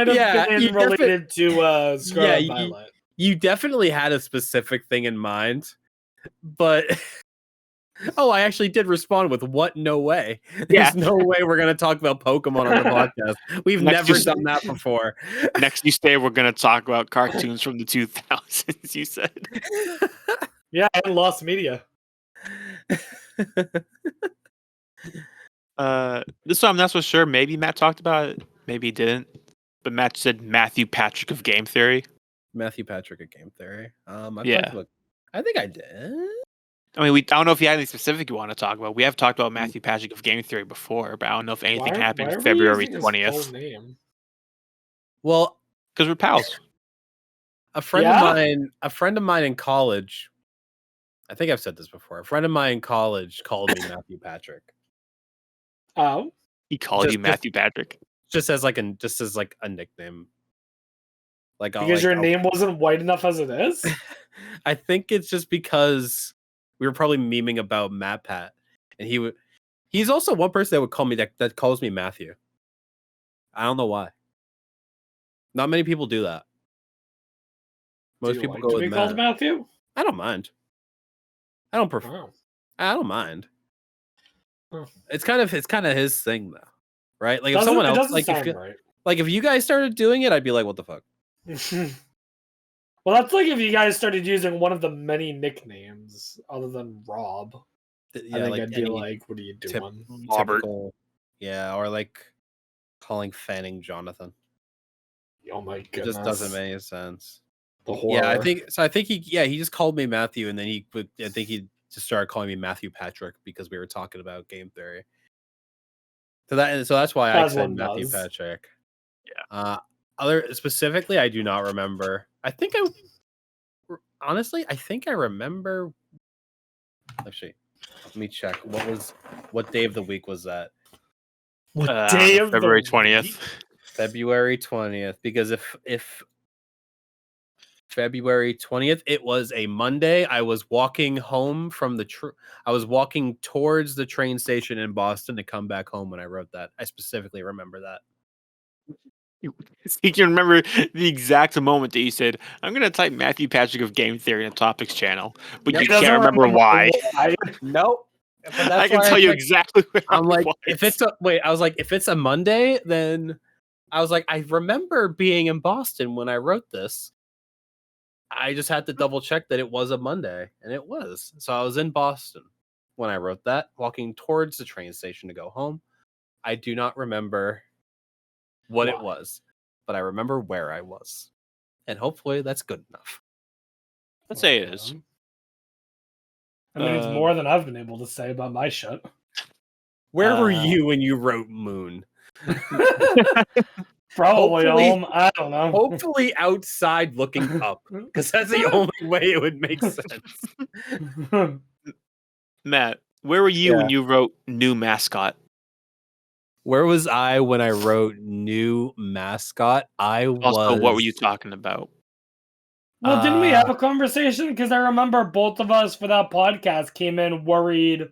have been related to Scarlet Violet. You definitely had a specific thing in mind, but I actually did respond with what? No way. There's no way we're gonna talk about Pokemon on the podcast. We've never done that before. Next you say we're gonna talk about cartoons from the 2000s, you said. Yeah, and Lost Media. This one I'm not so sure. Maybe Matt talked about it, maybe he didn't. But Matt said Matthew Patrick of Game Theory. Matthew Patrick of Game Theory. I think I did. I mean, I don't know if you had anything specific you want to talk about. We have talked about Matthew Patrick of Game Theory before, but I don't know if anything happened February 20th. Well, because we're pals. A friend of mine in college. I think I've said this before. A friend of mine in college called me Matthew Patrick. Oh, he called you Matthew Patrick just as like a nickname. Like because your name wasn't white enough as it is. I think it's just because we were probably memeing about MatPat, and He's also one person that would call me that calls me Matthew. I don't know why. Not many people do that. Most people like go to with be called Matt. Matthew. I don't mind. I don't prefer. Wow. I don't mind. Oh. It's kind of his thing though, right? Like if Doesn't- someone it else, doesn't like sound if right. like if you guys started doing it, I'd be like, what the fuck? Well, that's like if you guys started using one of the many nicknames other than Rob. Yeah, I think like I'd be any like, "What are you doing?" Robert. typical, yeah, or like calling Fanning Jonathan. Oh my It goodness! just doesn't make any sense. The horror. Yeah, I think he just called me Matthew, and then I think he just started calling me Matthew Patrick because we were talking about game theory. So that's why I As said one Matthew does. Patrick. Yeah. Other specifically, I do not remember. I think honestly, I think I remember. Actually, let me check. What day of the week was that? What day of February the 20th. week? February 20th. Because if February 20th, it was a Monday. I was walking home from I was walking towards the train station in Boston to come back home when I wrote that. I specifically remember that. You can remember the exact moment that you said, "I'm going to type Matthew Patrick of Game Theory in the topics channel," but Yep. you He doesn't can't remember why. Nope. But I can tell you exactly where I'm like, was. if it's a Monday, then I was like, I remember being in Boston when I wrote this. I just had to double check that it was a Monday, and it was. So I was in Boston when I wrote that, walking towards the train station to go home. I do not remember what it was, but I remember where I was. And hopefully that's good enough. Let's say it is. I mean, it's more than I've been able to say about my shit. Where were you when you wrote Moon? Probably Hopefully- home. I don't know. Hopefully outside looking up, because that's the only way it would make sense. Matt, where were you Yeah. when you wrote new mascot? Where was I when I wrote new mascot? Also, what were you talking about? Well, didn't we have a conversation? Because I remember both of us for that podcast came in worried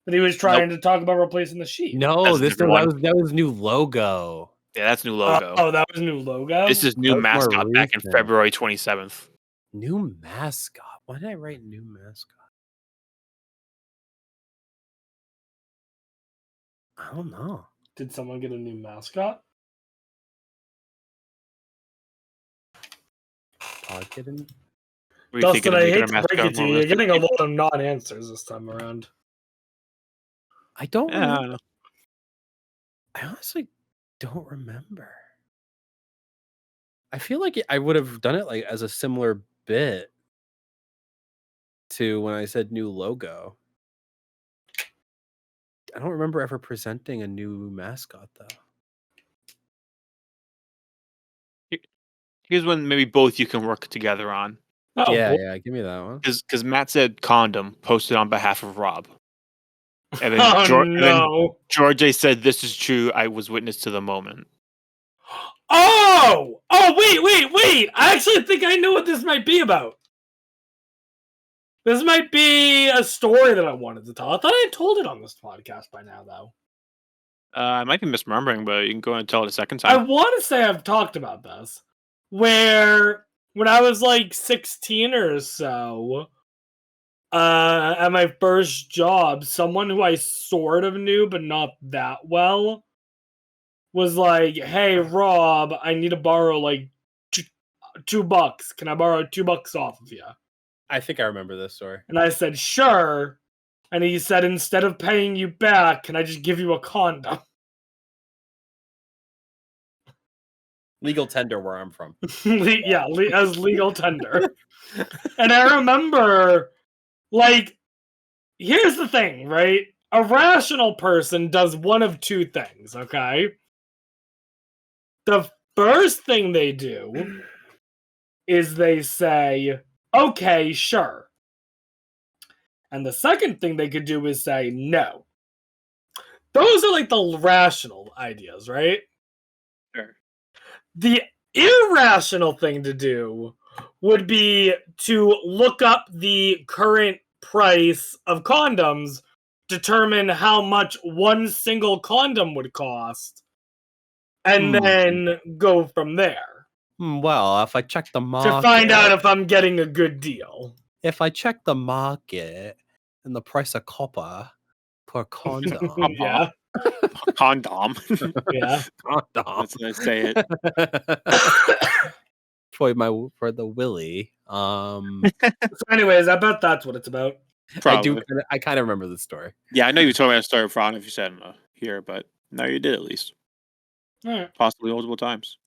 that he was trying to talk about replacing the sheep. No, That's a different one. that was new logo. Yeah, that's new logo. Oh, that was new logo? This is new That's more mascot back in recent. February 27th. New mascot. Why did I write new mascot? I don't know. Did someone get a new mascot? Pod getting. What do you think Dustin, of I making hate our to break mascot it to more you. You're realistic? getting a lot of non-answers this time around. I don't. Yeah, I don't know. I honestly don't remember. I feel like I would have done it like as a similar bit to when I said new logo. I don't remember ever presenting a new mascot though. Here's when maybe both you can work together on. Oh, yeah, boy. yeah, give me that one. Because Matt said condom posted on behalf of Rob. And then, Oh, and then no. George said, "This is true. I was witness to the moment." Oh! Oh, wait. I actually think I know what this might be about. This might be a story that I wanted to tell. I thought I told it on this podcast by now, though. I might be misremembering, but you can go and tell it a second I time. want to say I've talked about this. Where, when I was like 16 or so, at my first job, someone who I sort of knew, but not that well, was like, "Hey, Rob, I need to borrow like $2. Can I borrow $2 off of you?" I think I remember this story. And I said, "Sure." And he said, "Instead of paying you back, can I just give you a condom?" Legal tender where I'm from. Yeah, as legal tender. And I remember, like, here's the thing, right? A rational person does one of two things, okay? The first thing they do is they say, "Okay, sure." And the second thing they could do is say, "No." Those are like the rational ideas, right? Sure. The irrational thing to do would be to look up the current price of condoms, determine how much one single condom would cost, and then go from there Well, if I check the to market, find out if I'm getting a good deal. if I check the market and the price of copper per condom, Yeah, Condom. yeah. condom That's how I say it. for the willy. So, anyways, I bet that's what it's about. Probably. I kind of remember the story. Yeah, I know you told me I started front if you said here, but now you did at least. All right. Possibly multiple times.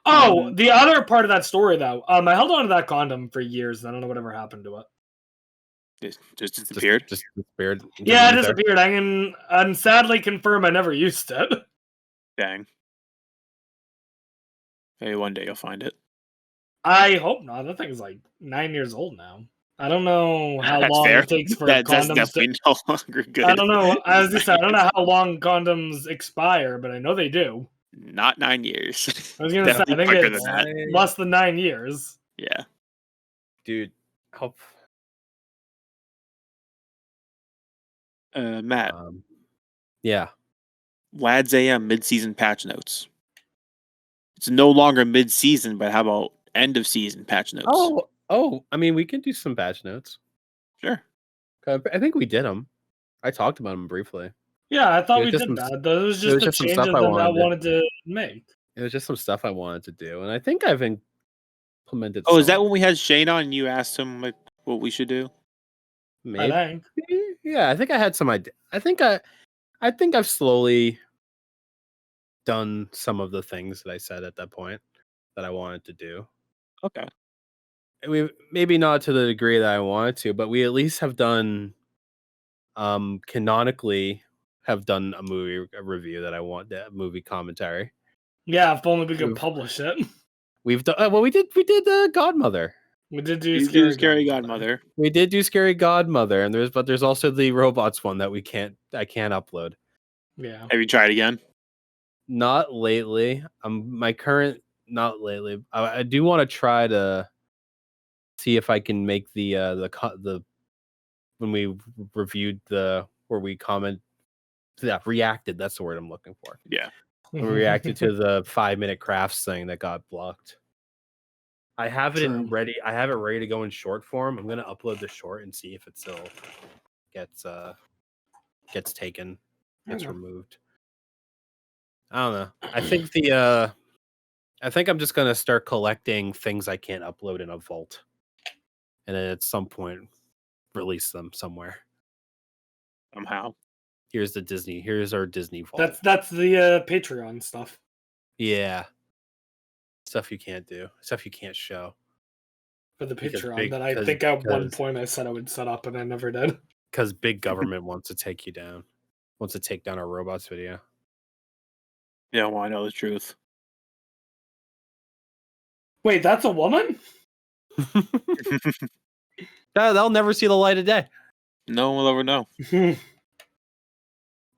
Oh, the other part of that story, though, I held on to that condom for years. I don't know whatever happened to it. It just disappeared. Just disappeared. Yeah, it disappeared. I can sadly confirm I never used it. Dang. Maybe one day you'll find it. I hope not. That thing's like 9 years old now. I don't know how That's long fair. it takes for That's condoms definitely no longer good. I don't know. As you said, I don't know how long condoms expire, but I know they do. Not 9 years. I was gonna say, I think quicker it's than that. less than 9 years. Yeah. Dude, hope. Matt, Yeah. Lads AM mid-season patch notes. It's no longer mid-season, but how about end of season patch notes? Oh. I mean, we can do some batch notes. Sure. I think we did them. I talked about them briefly. Yeah, I thought It was we just did some- that. Those it was just the just some changes stuff I that I wanted wanted to make. It was just some stuff I wanted to do, and I think I've implemented. Oh, is that some. when we had Shane on and you asked him like what we should do? Maybe? I think. Yeah, I think I had some idea. I think I've slowly done some of the things that I said at that point that I wanted to do. Okay. We maybe not to the degree that I wanted to, but we at least have done canonically have done a movie review that I want, that movie commentary. Yeah, if only we could We've- publish it. We've done well. We did Godmother. We did do You do Scary Godmother. We did do Scary Godmother, and there's also the robots one that I can't upload. Yeah. Have you tried again? Not Not lately. Not lately. I do want to try to see if I can make the when we reviewed where we reacted. That's the word I'm looking for. Yeah. When we reacted to the 5-minute crafts thing that got blocked. I have it True. I have it ready to go in short form. I'm gonna upload the short and see if it still gets taken, gets Okay. removed. I don't know. I think I'm just gonna start collecting things I can't upload in a vault, and then at some point release them somewhere. Somehow. Here's our Disney vault. That's the Patreon stuff. Yeah. Stuff you can't do. Stuff you can't show. For the Because Patreon big- that I because- think at one because- point I said I would set up and I never did. Because big government wants to take you down. Wants to take down our robots video. Yeah, well, I know the truth. Wait, that's a woman? They'll never see the light of day. No one will ever know.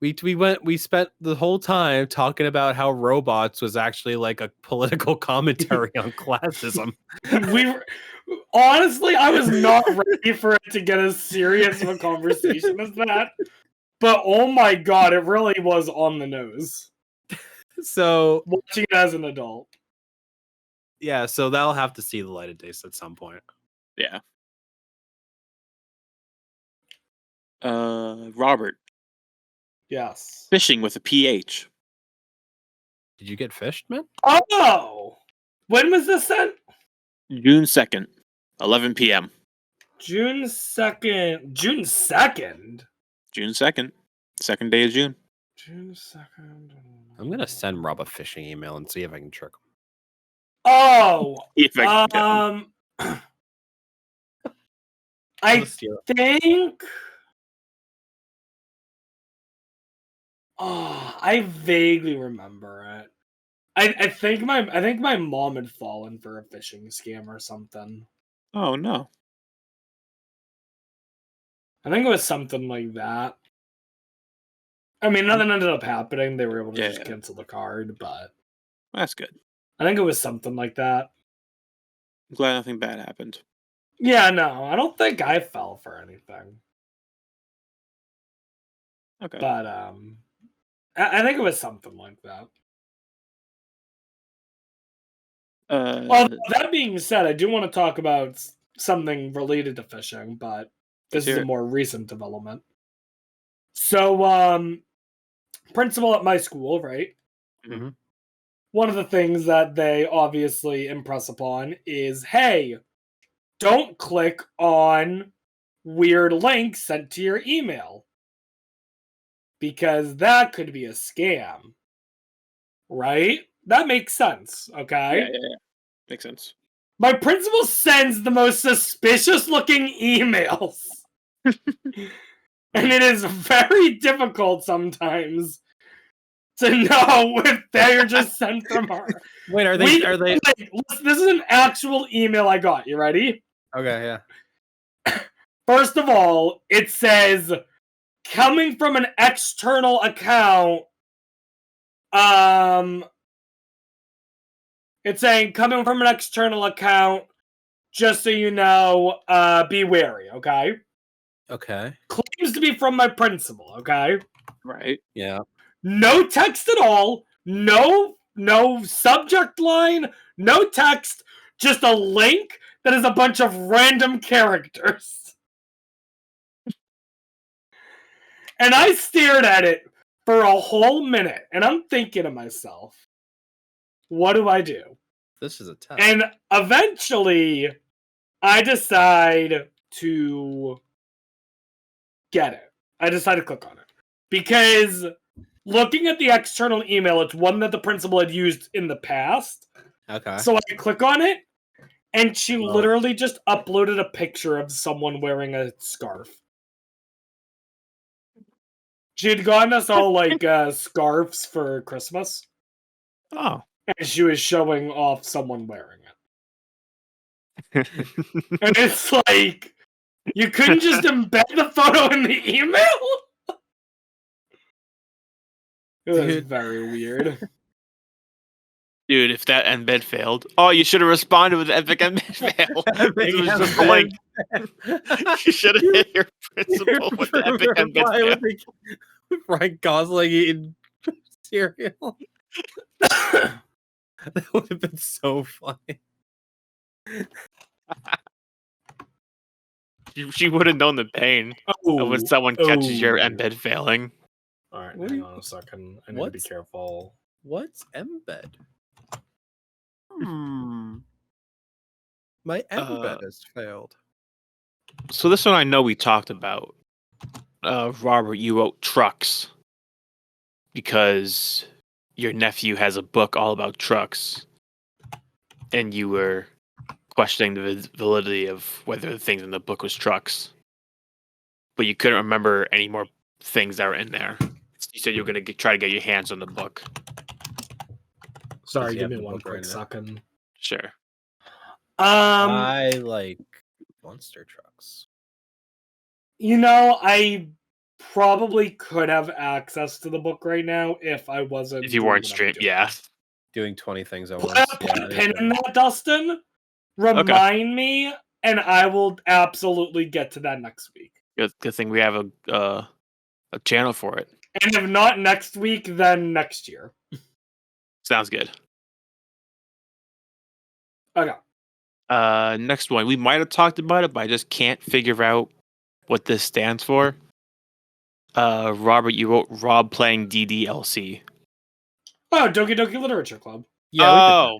We spent the whole time talking about how robots was actually like a political commentary on classism. Honestly, I was not ready for it to get as serious of a conversation as that. But oh my god, it really was on the nose. So Watching it as an adult. yeah, so they'll have to see the light of day at some point. Yeah. Robert, Yes. fishing with a PH. Did you get fished, man? Oh! When was this sent? June 2nd, 11 p.m. June 2nd. June 2nd? June 2nd. Second day of June. June 2nd. I'm gonna send Rob a phishing email and see if I can trick him. Oh! If I can get him. I Let's steal it. think. Oh, I vaguely remember it. I think my mom had fallen for a phishing scam or something. Oh, no. I think it was something like that. I mean, nothing ended up happening. They were able to just Yeah. cancel the card, but That's good. I think it was something like that. I'm glad nothing bad happened. Yeah, no, I don't think I fell for anything. Okay. But I think it was something like that. Well, that being said, I do want to talk about something related to fishing, but this is a more recent development. So, principal at my school, right? Mm-hmm. One of the things that they obviously impress upon is, hey, don't click on weird links sent to your email, because that could be a scam. Right? That makes sense, okay? Yeah. Makes sense. My principal sends the most suspicious looking emails. And it is very difficult sometimes to know if they're just sent from her. Wait, are they? Wait, this is an actual email I got. You ready? Okay, yeah. First of all, it says coming from an external account. It's saying coming from an external account. Just so you know, be wary. Okay. Okay. Claims to be from my principal. Okay. Right. Yeah. No text at all. No subject line. No text. Just a link that is a bunch of random characters. And I stared at it for a whole minute, and I'm thinking to myself, what do I do? This is a test. And eventually, I decide to get it. I decide to click on it. Because looking at the external email, it's one that the principal had used in the past. Okay. So I click on it, and she literally just uploaded a picture of someone wearing a scarf. She had gotten us all like scarves for Christmas. Oh. And she was showing off someone wearing it. And it's like, you couldn't just embed the photo in the email? It was very weird. Dude, if that embed failed, you should have responded with epic embed fail. It was just a link. You should have hit your principal with the epic embed fail. Ryan Gosling eating cereal. That would have been so funny. She would have known the pain of when someone catches your embed failing. All right, hang on a second. I need to be careful. What's embed? My embed has failed. So this one I know we talked about. Robert, you wrote trucks because your nephew has a book all about trucks, and you were questioning the validity of whether the things in the book was trucks, but you couldn't remember any more things that were in there. You said you were going to try to get your hands on the book. Sorry, give me one quick second. Sure. I like monster trucks. You know, I probably could have access to the book right now if I wasn't. If you weren't straight, yeah. Doing 20 things at once. Put a pin in that, Dustin. Remind me, and I will absolutely get to that next week. Good thing we have a channel for it. And if not next week, then next year. Sounds good. Okay. Next one. We might have talked about it, but I just can't figure out what this stands for. Robert, you wrote Rob playing DDLC. Oh, Doki Doki Literature Club. Yeah.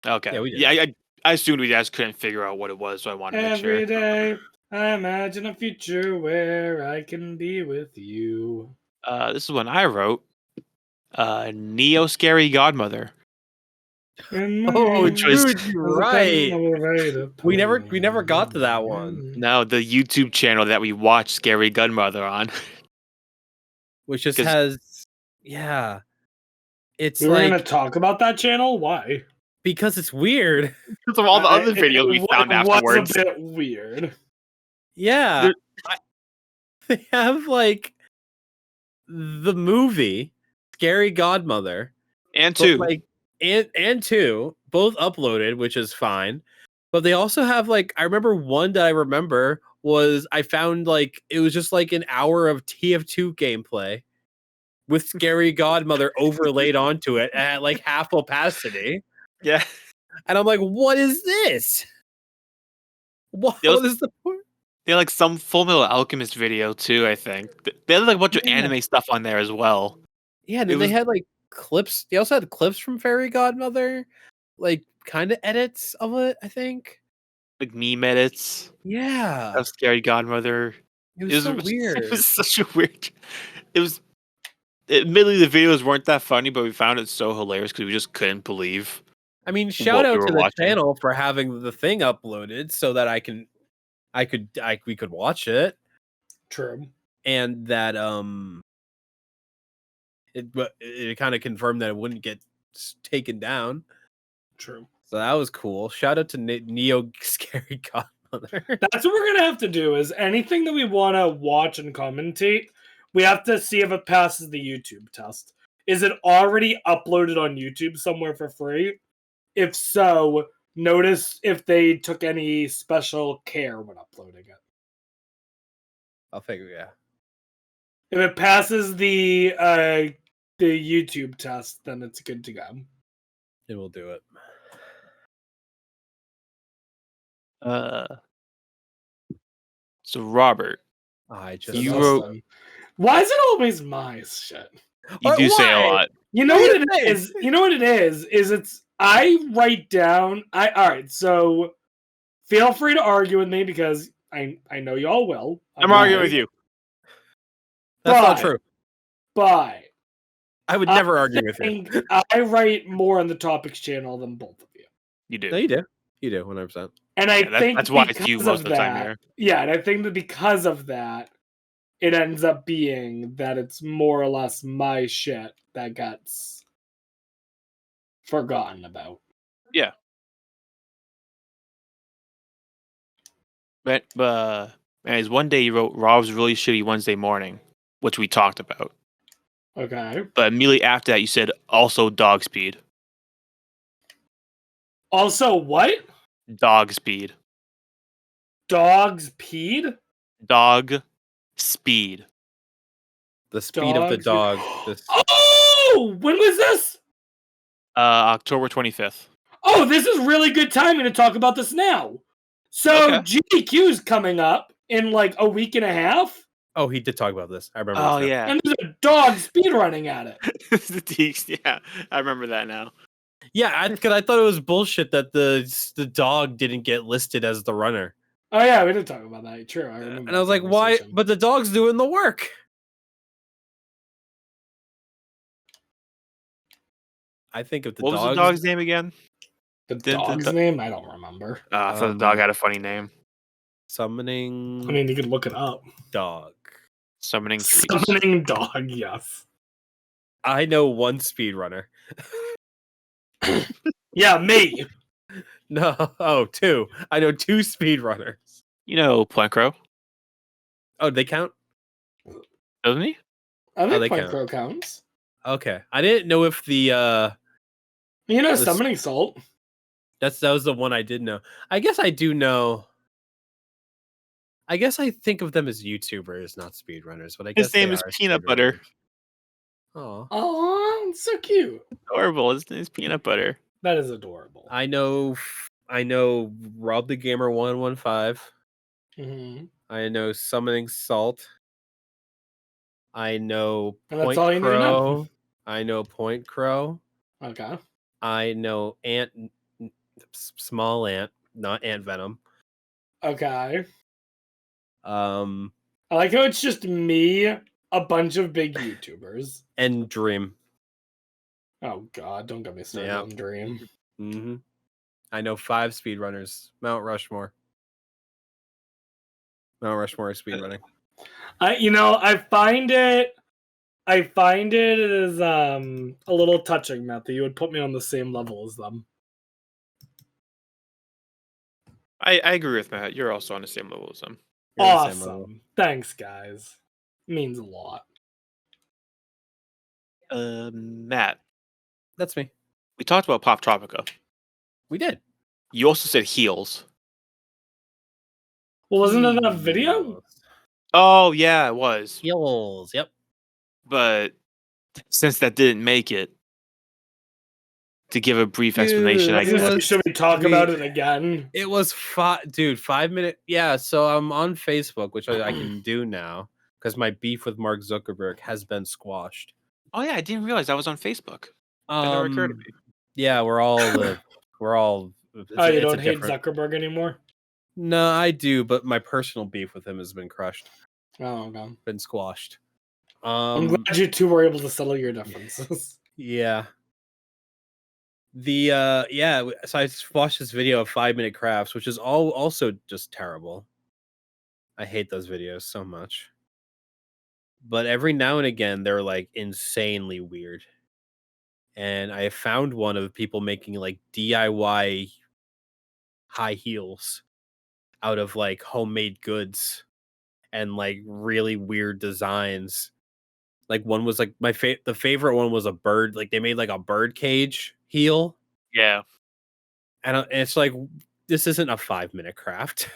Okay. Yeah, we did. Yeah, I assumed we just couldn't figure out what it was, so I wanted to make sure. Every day, I imagine a future where I can be with you. This is one I wrote. Neo Scary Godmother. Which was right. We never got to that one. No, the YouTube channel that we watched Scary Godmother on. Which just has, yeah. It's we're gonna talk about that channel? Why? Because it's weird. Because of all the other videos we found afterwards. It was a bit weird. Yeah. They have like the movie Scary Godmother and 2. And 2 both uploaded, which is fine. But they also have like, I remember one that I remember was I found like it was just like an hour of TF2 gameplay. with Scary Godmother overlaid onto it at like half opacity. Yeah. And I'm like, what is this? What is the point? They had like some Full Metal Alchemist video too, I think. They had like a bunch of anime stuff on there as well. Yeah, and then they had like clips. They also had clips from Fairy Godmother, like kind of edits of it, I think. Like meme edits. Yeah. Of Scary Godmother. It was so weird. It was such a weird. It was. Admittedly, the videos weren't that funny, but we found it so hilarious because we just couldn't believe. I mean, shout out to the watching. channel for having the thing uploaded so that we could watch it. True. And that it kind of confirmed that it wouldn't get taken down. True. So that was cool. Shout out to Neo Scary Godmother. That's what we're gonna have to do. Is anything that we want to watch and commentate, we have to see if it passes the YouTube test. Is it already uploaded on YouTube somewhere for free? If so, notice if they took any special care when uploading it. I'll figure, yeah. If it passes the YouTube test, then it's good to go. It will do it. So Robert, You wrote. Why is it always my shit? You do say a lot. You know what it is? You know what it is? Is I write down. All right. So feel free to argue with me because I know y'all will. I'm arguing with you. That's not true. But I would never argue with you. I write more on the topics channel than both of you. You do. No, you do. You do 100%. And I think that's why it's you most of the time here. Yeah, and I think that because of that, it ends up being that it's more or less my shit that gets forgotten about. Yeah. But as one day you wrote Rob's really shitty Wednesday morning, which we talked about. Okay. But immediately after that, you said also dog speed. Also, what? Dog speed. Dogs peed? Dog speed. The speed of the dog. Oh! When was this? October 25th. Oh, this is really good timing to talk about this now. So GDQ's coming up in like a week and a half. Oh, he did talk about this. I remember. Oh, yeah. And there's a dog speed running at it. Yeah, I remember that now. Yeah, because I thought it was bullshit that the dog didn't get listed as the runner. Oh yeah, we did talk about that. True, I remember. And I was like, why? But the dog's doing the work. I think if the what was the dog's name again? The dog's name? I don't remember. I thought the dog had a funny name. Summoning. I mean, you can look it up. Dog. Summoning trees. Summoning dog. Yes. I know one speedrunner. Yeah, me. No, two. I know two speedrunners. You know Plancro. Oh, they count? Doesn't he? I think they Plancro counts. Okay. I didn't know if the Summoning Salt. That was the one I did know. I guess I do know. I guess I think of them as YouTubers, not speedrunners, but I guess his name is Peanut Butter. Oh, it's so cute. Adorable. His name is Peanut Butter. That is adorable. I know Rob the Gamer 115. Mm-hmm. I know Summoning Salt. I know Point Crow. I know Point Crow. Okay. I know Small Ant, not Ant Venom. Okay. I like how it's just me, a bunch of big YouTubers, and Dream. Oh God! Don't get me started on Dream. Mm-hmm. I know 5 speedrunners. Mount Rushmore. Mount Rushmore is speedrunning. I find it as a little touching, Matt, that you would put me on the same level as them. I agree with Matt. You're also on the same level as them. Awesome. Thanks, guys. Means a lot. Matt. That's me. We talked about Pop Tropica. We did. You also said heels. Well, wasn't it a video? Oh, yeah, it was. Heels, yep. But since that didn't make it, to give a brief explanation, I guess. Should we talk about it again? It was 5 minute. Yeah, so I'm on Facebook, which I can do now because my beef with Mark Zuckerberg has been squashed. Oh yeah, I didn't realize I was on Facebook. That never occurred to me. Yeah, we're all. You don't hate Zuckerberg anymore? No, I do, but my personal beef with him has been crushed. Oh, no. Been squashed. I'm glad you two were able to settle your differences. Yeah. So I watched this video of 5-minute crafts, which is also just terrible. I hate those videos so much. But every now and again, they're like insanely weird. And I found one of people making like DIY high heels out of like homemade goods and like really weird designs. Like one was like the favorite one was a bird. Like they made like a bird cage heel. Yeah. And it's like, this isn't a 5-minute craft.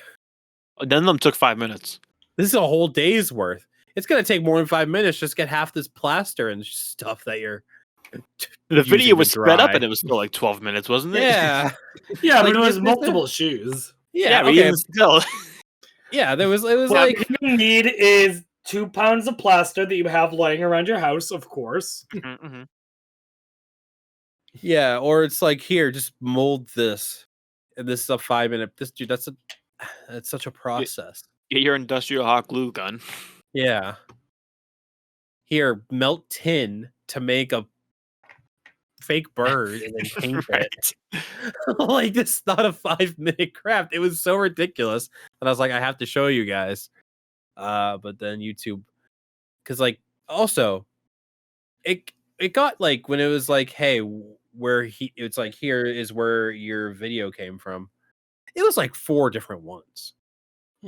None of them took 5 minutes. This is a whole day's worth. It's going to take more than 5 minutes. Just get half this plaster and stuff that you're. The video was sped up and it was still like 12 minutes, wasn't it? Yeah. Yeah, Like, but it was multiple shoes. Yeah, but okay. even still. Yeah, it was What like. you need is 2 pounds of plaster that you have lying around your house, of course. Mm-hmm. Yeah, or it's like, here, just mold this. And this is a 5-minute. That's such a process. Get your industrial hot glue gun. Yeah. Here, melt tin to make a fake bird and then paint it. Like, this is not a 5-minute craft. It was so ridiculous. And I was like, I have to show you guys. But then YouTube, because like also, it got like when it was like, hey, it's like, here is where your video came from. It was like 4 different ones.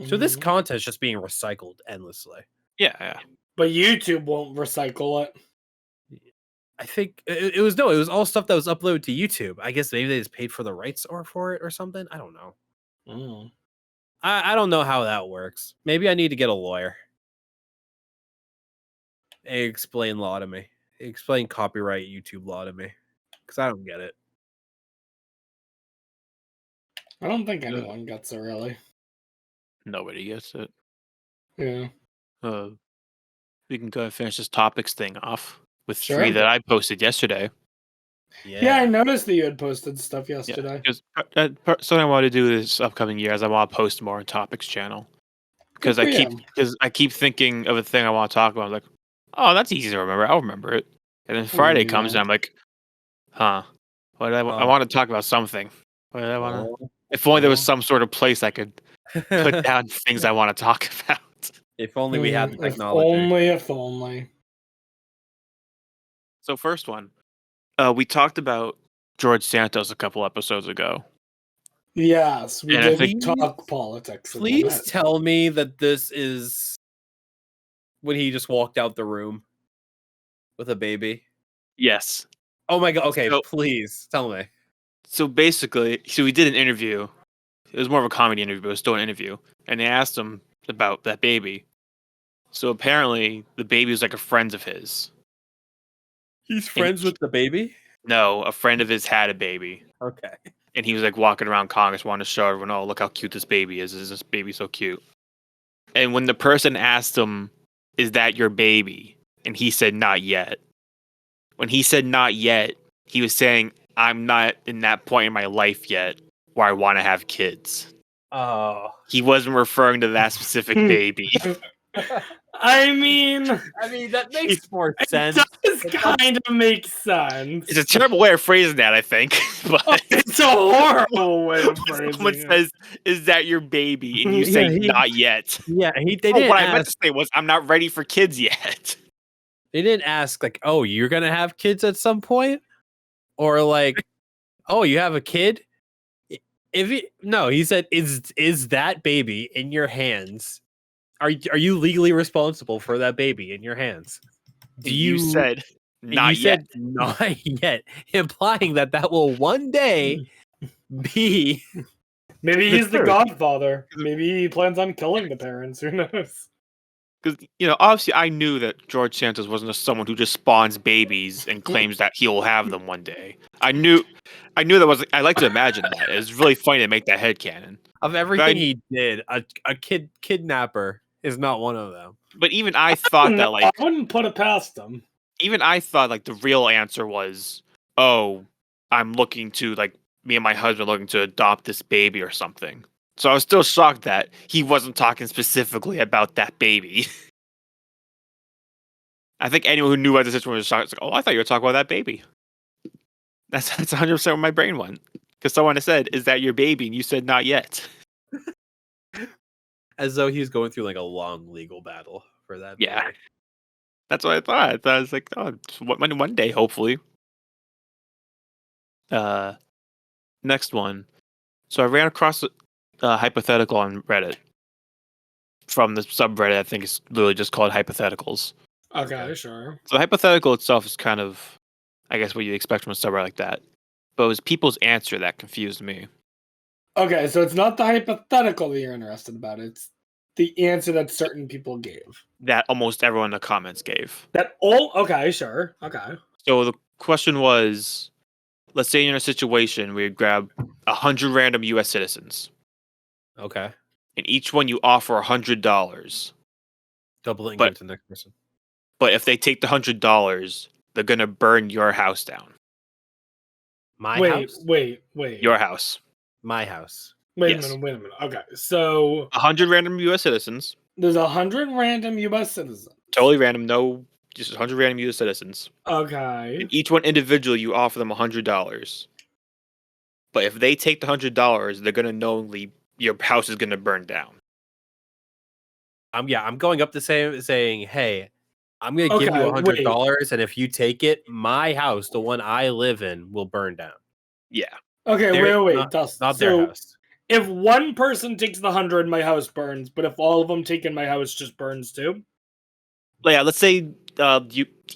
So this content is just being recycled endlessly. Yeah. But YouTube won't recycle it. I think it was all stuff that was uploaded to YouTube. I guess maybe they just paid for the rights for it or something. I don't know. I don't know how that works. Maybe I need to get a lawyer. Explain law to me. Explain copyright YouTube law to me. Because I don't get it. I don't think anyone gets it, really. Nobody gets it. Yeah. We can go and finish this topics thing off with Sure. 3 that I posted yesterday. Yeah, I noticed that you had posted stuff yesterday. Yeah, something I want to do this upcoming year is I want to post more on topics channel. Because I keep thinking of a thing I want to talk about. I'm like, oh, that's easy to remember. I'll remember it. And then Friday comes and I'm like, huh. I want to talk about something. If only there was some sort of place I could put down things I want to talk about. If only we had the technology. If only. So first one, we talked about George Santos a couple episodes ago. Yes, we did talk politics. Please tell me that this is when he just walked out the room with a baby. Yes. Oh my god. Okay, please tell me. So basically, we did an interview. It was more of a comedy interview, but it was still an interview. And they asked him about that baby. So apparently, the baby was like a friend of his. He's friends with the baby? No, a friend of his had a baby. Okay. And he was like walking around Congress wanting to show everyone, oh, look how cute this baby is. Is this baby so cute? And when the person asked him, is that your baby? And he said, not yet. When he said not yet, he was saying, I'm not in that point in my life yet where I want to have kids. Oh. He wasn't referring to that specific baby. I mean, that makes more sense. It does kind of make sense. It's a terrible way of phrasing that, I think. But it's a horrible way of phrasing it. Someone says, is that your baby? And you say, not yet. Yeah, they didn't what I meant to say was, I'm not ready for kids yet. They didn't ask, like, oh, you're going to have kids at some point? Or like, oh, you have a kid? No, he said, is that baby in your hands? Are you legally responsible for that baby in your hands? You said not yet. Not yet, implying that will one day be. Maybe he's the godfather. Maybe he plans on killing the parents. Who knows? Because obviously, I knew that George Santos wasn't just someone who just spawns babies and claims that he will have them one day. I knew that was. I like to imagine that. It's really funny to make that headcanon. Of everything he did, a kidnapper is not one of them. But even I thought that, like, I wouldn't put it past him. Even I thought, like, the real answer was, oh, I'm looking to, like, me and my husband looking to adopt this baby or something. So I was still shocked that he wasn't talking specifically about that baby. I think anyone who knew about the situation was shocked. It's like, oh, I thought you were talking about that baby. That's 100% where my brain went. Because someone had said, is that your baby? And you said, not yet. As though he was going through like a long legal battle for that. Yeah. Baby. That's what I thought. I was like, oh, one day, hopefully. Next one. So I ran across a hypothetical on Reddit from the subreddit. I think it's literally just called Hypotheticals. Okay, sure. So the hypothetical itself is kind of, I guess, what you expect from a subreddit like that. But it was people's answer that confused me. Okay, so it's not the hypothetical that you're interested about. It's the answer that certain people gave. That almost everyone in the comments gave. Okay, sure. Okay. So the question was, let's say you're in a situation where you grab 100 random U.S. citizens. Okay. And each one you offer $100. Double it and give it to the next person. But if they take the $100, they're going to burn your house down. My house? Wait. Your house. My house. Wait a minute. Okay, so 100 random U.S. citizens. There's 100 random U.S. citizens. Totally random. No, just 100 random U.S. citizens. Okay. And each one individually, you offer them $100. But if they take the $100, they're gonna knowingly your house is gonna burn down. I'm going up to saying, hey, I'm gonna give you $100, and if you take it, my house, the one I live in, will burn down. Yeah. Okay, wait, Dustin. Not their house. If one person takes the 100, my house burns. But if all of them take it, my house just burns too. Yeah, let's say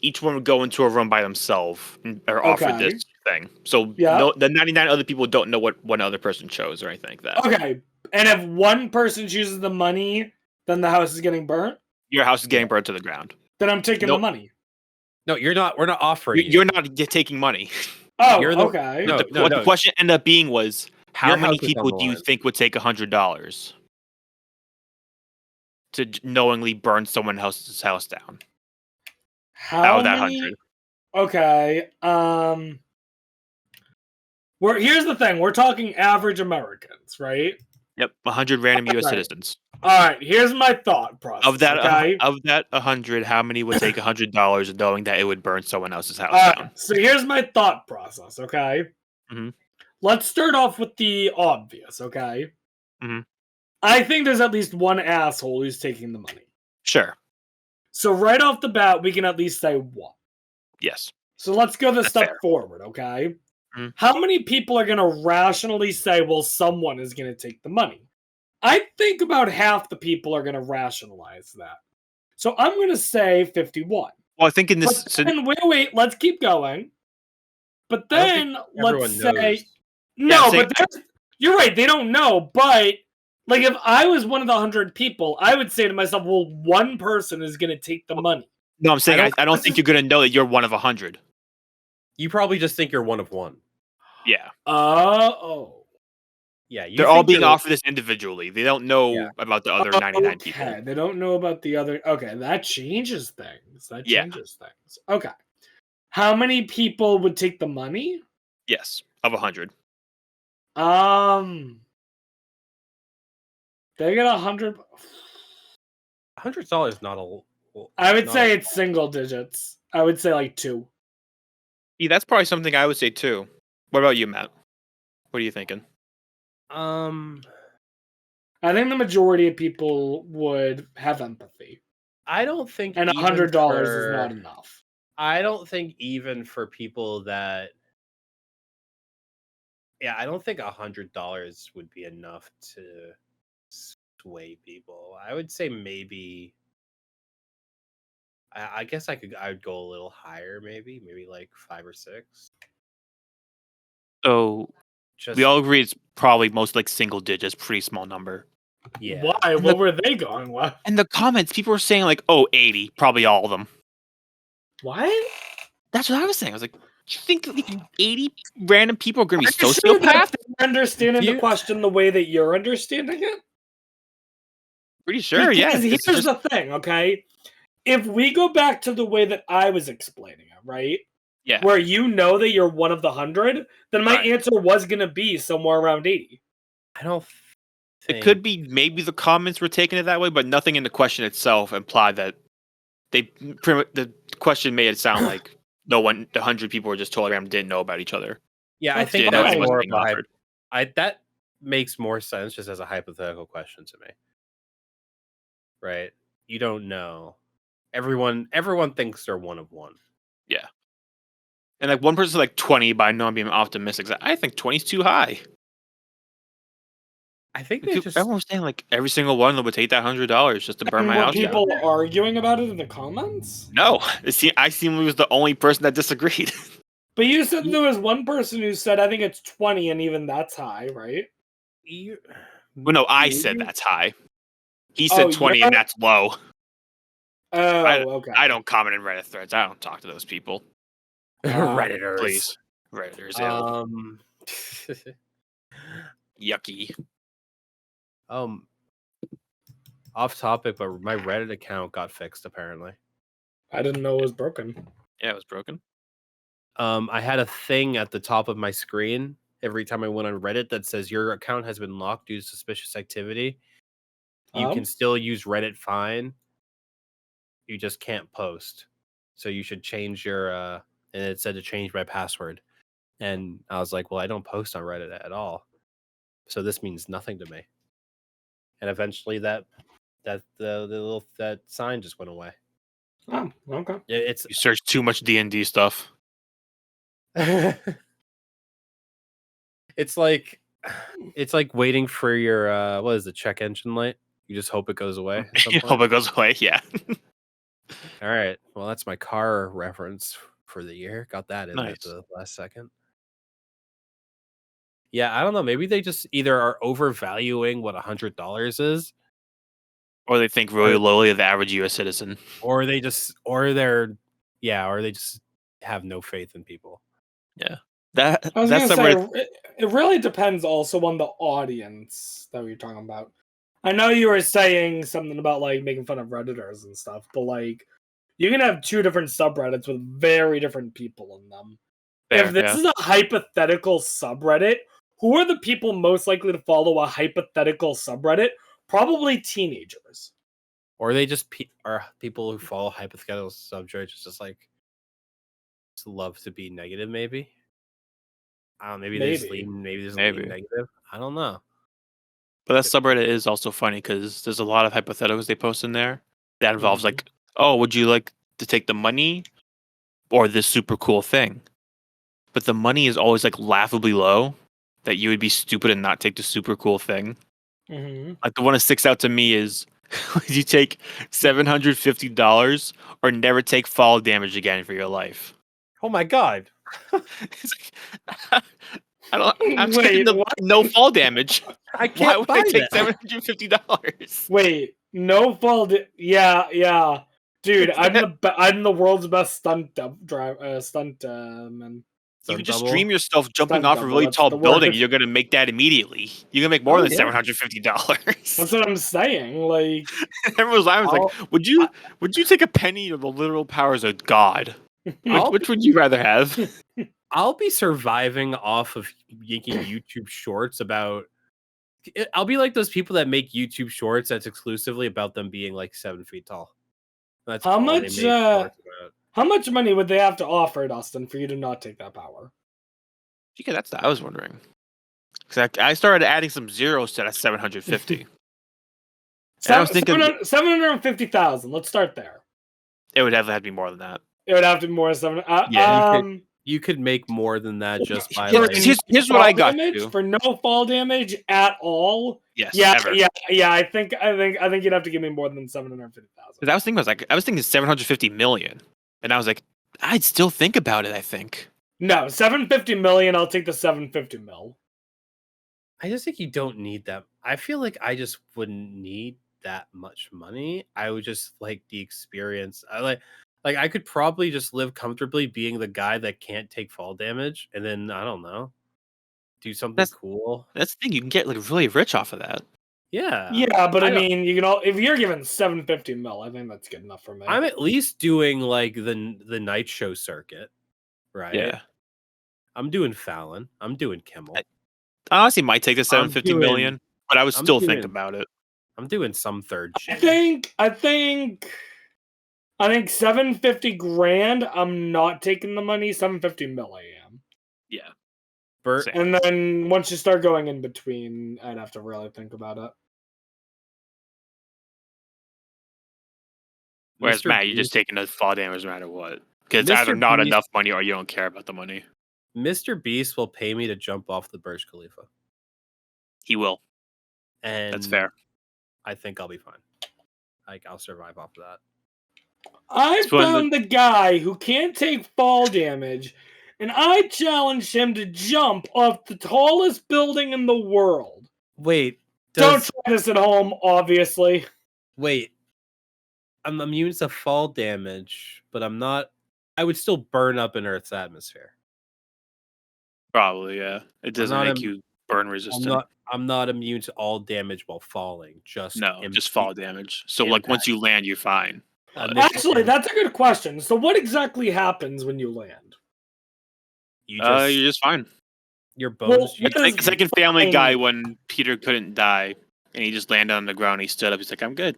each one would go into a room by themselves or offer this thing. So the 99 other people don't know what one other person chose or anything like that. Okay, and if one person chooses the money, then the house is getting burnt. Your house is getting burnt to the ground. Then I'm taking the money. No, you're not. We're not offering. You're not taking money. Oh, okay. What the question ended up being was, how many people do you think would take $100 to knowingly burn someone else's house down? How that many? 100? Okay. Here's the thing. We're talking average Americans, right? Yep, 100 random U.S. citizens. All right. Here's my thought process. Of that 100, how many would take $100 knowing that it would burn someone else's house down? So here's my thought process. Okay. Mm-hmm. Let's start off with the obvious. Okay. Mm-hmm. I think there's at least one asshole who's taking the money. Sure. So right off the bat, we can at least say one. Yes. So let's go the step forward, okay? Mm-hmm. How many people are going to rationally say, well, someone is going to take the money? I think about half the people are going to rationalize that. So I'm going to say 51. Well, I think in this... Wait, let's keep going. But then let's say... No, but you're right, they don't know, but... Like, if I was one of the 100 people, I would say to myself, well, one person is going to take the money. No, I'm saying I don't think you're going to know that you're one of 100. You probably just think you're one of one. Yeah. Yeah. You They're all being offered this individually. They don't know about the other 99 people. They don't know about the other... Okay, that changes things. Things. Okay. How many people would take the money? Yes, of 100. They get 100. $100 not a. I would say it's single digits. I would say like 2. Yeah, that's probably something I would say too. What about you, Matt? What are you thinking? I think the majority of people would have empathy. I don't think, and $100 is not enough. I don't think even for people that. Yeah, I don't think $100 would be enough to sway people. I would say maybe. I guess I would go a little higher, maybe like 5 or 6. So we all agree it's probably most like single digits, pretty small number. Yeah. Why? What were they going with? In the comments, people were saying like, "Oh, 80, probably all of them." What? That's what I was saying. I was like, "Do you think like 80 random people are going to be Are you sure that sociopaths?" they're understanding If the you- question the way that you're understanding it? Pretty sure, yeah. Because It's here's just, the thing, okay? If we go back to the way that I was explaining it, right? yeah. Where you know that you're one of the 100, then my Right. answer was going to be somewhere around 80. I don't think It could be maybe the comments were taking it that way, but nothing in the question itself implied that the question made it sound like the 100 people were just totally random, didn't know about each other. Yeah, I That's think Didn't know that's it wasn't more of being a offered. that makes more sense just as a hypothetical question to me. Right? You don't know. Everyone thinks they're one of one. Yeah. And like one person's like 20, but I know I'm being optimistic. I think 20 is too high. I think they just Everyone was saying like every single one would take that $100 just to burn my Were house down. people arguing about it in the comments? No, I seemingly was the only person that disagreed. But you said there was one person who said, I think it's 20, and even that's high, right? Well, no, I said that's high. He said 20, and that's low. Oh, okay. I don't comment in Reddit threads. I don't talk to those people. Redditors. Please, Redditors. Yucky. Off topic, but my Reddit account got fixed apparently. I didn't know it was broken. Yeah, it was broken. I had a thing at the top of my screen every time I went on Reddit that says your account has been locked due to suspicious activity. You can still use Reddit fine. You just can't post. So you should change your and it said to change my password. And I was like, well, I don't post on Reddit at all. So this means nothing to me. And eventually that sign just went away. Oh, okay. You search too much D&D stuff. It's like waiting for your what is it, check engine light? You just hope it goes away. You hope it goes away, yeah. All right. Well, that's my car reference for the year. Got that in Nice. at the last second. Yeah, I don't know. Maybe they just either are overvaluing what $100 is, Or they think really lowly of the average U.S. citizen. or they just have no faith in people. Yeah. I was That's gonna say, it really depends also on the audience that we're talking about. I know you were saying something about like making fun of Redditors and stuff, but like you can have two different subreddits with very different people in them. If this is a hypothetical subreddit, who are the people most likely to follow a hypothetical subreddit? Probably teenagers. Or they just are people who follow hypothetical subjects just love to be negative, maybe. Maybe they just lean negative. I don't know. But that subreddit is also funny because there's a lot of hypotheticals they post in there that involves like, oh, would you like to take the money or this super cool thing? But the money is always like laughably low that you would be stupid and not take the super cool thing. Mm-hmm. Like the one that sticks out to me is would you take $750 or never take fall damage again for your life? Oh my god. It's like, I'm taking no fall damage. I can't Why would I take $750? Wait, no fall. Yeah, dude. I'm the world's best stunt man. You can just dream yourself jumping off a really tall building. You're gonna make that immediately. You're gonna make more than $750. That's what I'm saying. Like everyone was like, "Would you take a penny or the literal powers of God? Which would you rather have?" I'll be surviving off of making YouTube shorts about. I'll be like those people that make YouTube shorts that's exclusively about them being like 7 feet tall. That's how much. How much money would they have to offer, Dustin, for you to not take that power? Yeah, that's what I was wondering. Because I started adding some zeros to that 750. I was thinking 750,000. Let's start there. It would have to be more than that. It would have to be more than 7. Yeah, you could make more than that just by. Here's what I got to. For no fall damage at all. Yes. Yeah. I think you'd have to give me more than 750,000. I was thinking 750 million, and I was like, I'd still think about it. I think. No, 750 million. I'll take the 750 mil. I just think you don't need that. I feel like I just wouldn't need that much money. I would just like the experience. I like I could probably just live comfortably being the guy that can't take fall damage, and then I don't know, do something That's cool. that's the thing. You can get like really rich off of that. Yeah, Yeah, but I don't- mean, you can all if you're given 750 mil, I think that's good enough for me. I'm at least doing like the night show circuit, right? Yeah. I'm doing Fallon. I'm doing Kimmel. I honestly might take the I'm 750 doing- million, but I would I'm still think doing- about it. I'm doing some third I shit. think 750 grand. I'm not taking the money. 750 mil, I am. Yeah. Bert, Same. And then once you start going in between, I'd have to really think about it. Whereas Mr. Matt, you're just Beast- taking the fall damage no matter what. Because it's Mr. either not Beast- enough money or you don't care about the money. Mr. Beast will pay me to jump off the Burj Khalifa, He will. and That's fair. I think I'll be fine. Like I'll survive off of that. I It's when found the guy who can't take fall damage, and I challenged him to jump off the tallest building in the world. Wait, Don't does try this at home, obviously. wait? I'm immune to fall damage, but I'm not. I would still burn up in Earth's atmosphere. Probably, yeah. It doesn't not make im- you burn I'm resistant. not. I'm not immune to all damage while falling. Just No, just fall damage. So like once impact. you land, you're fine. Initial Actually, impact. that's a good question. So, what exactly happens when you land? You just You're just fine. your bones. what It's is like in Family fine? Guy when Peter couldn't die and he just landed on the ground. He stood up. He's like, "I'm good."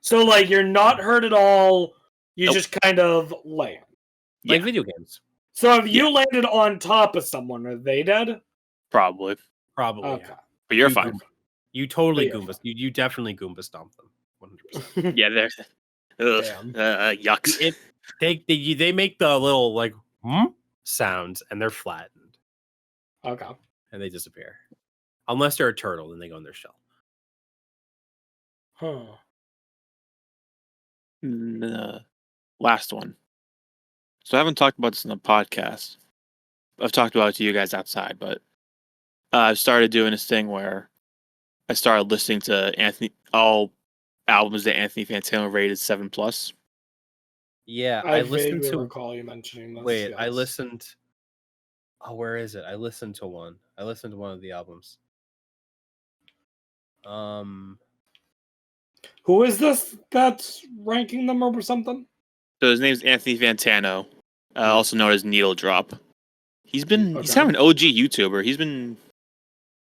So, like, you're not hurt at all. You Nope. just kind of land. like Yeah. video games, So, if you landed on top of someone, are they dead? Probably, probably. Okay. Yeah. but you're You fine. Goomba- You totally But you're Goombas. You definitely Goomba stomp them. 100%. Yeah, they're ugh, Damn. yucks. They make the little like sounds, and they're flattened Okay. and they disappear, unless they're a turtle and they go in their shell. Huh. Last one. So I haven't talked about this in the podcast. I've talked about it to you guys outside, but I've started doing this thing where I started listening to all albums that Anthony Fantano rated 7+. Yeah, I I listened vaguely to. recall you mentioning this. Wait, I yes. listened. Oh, where is it? I listened to one. I listened to one of the albums. Who is this that's ranking them or something? So his name's Anthony Fantano, also known as Needle Drop. He's kind of an OG YouTuber. He's been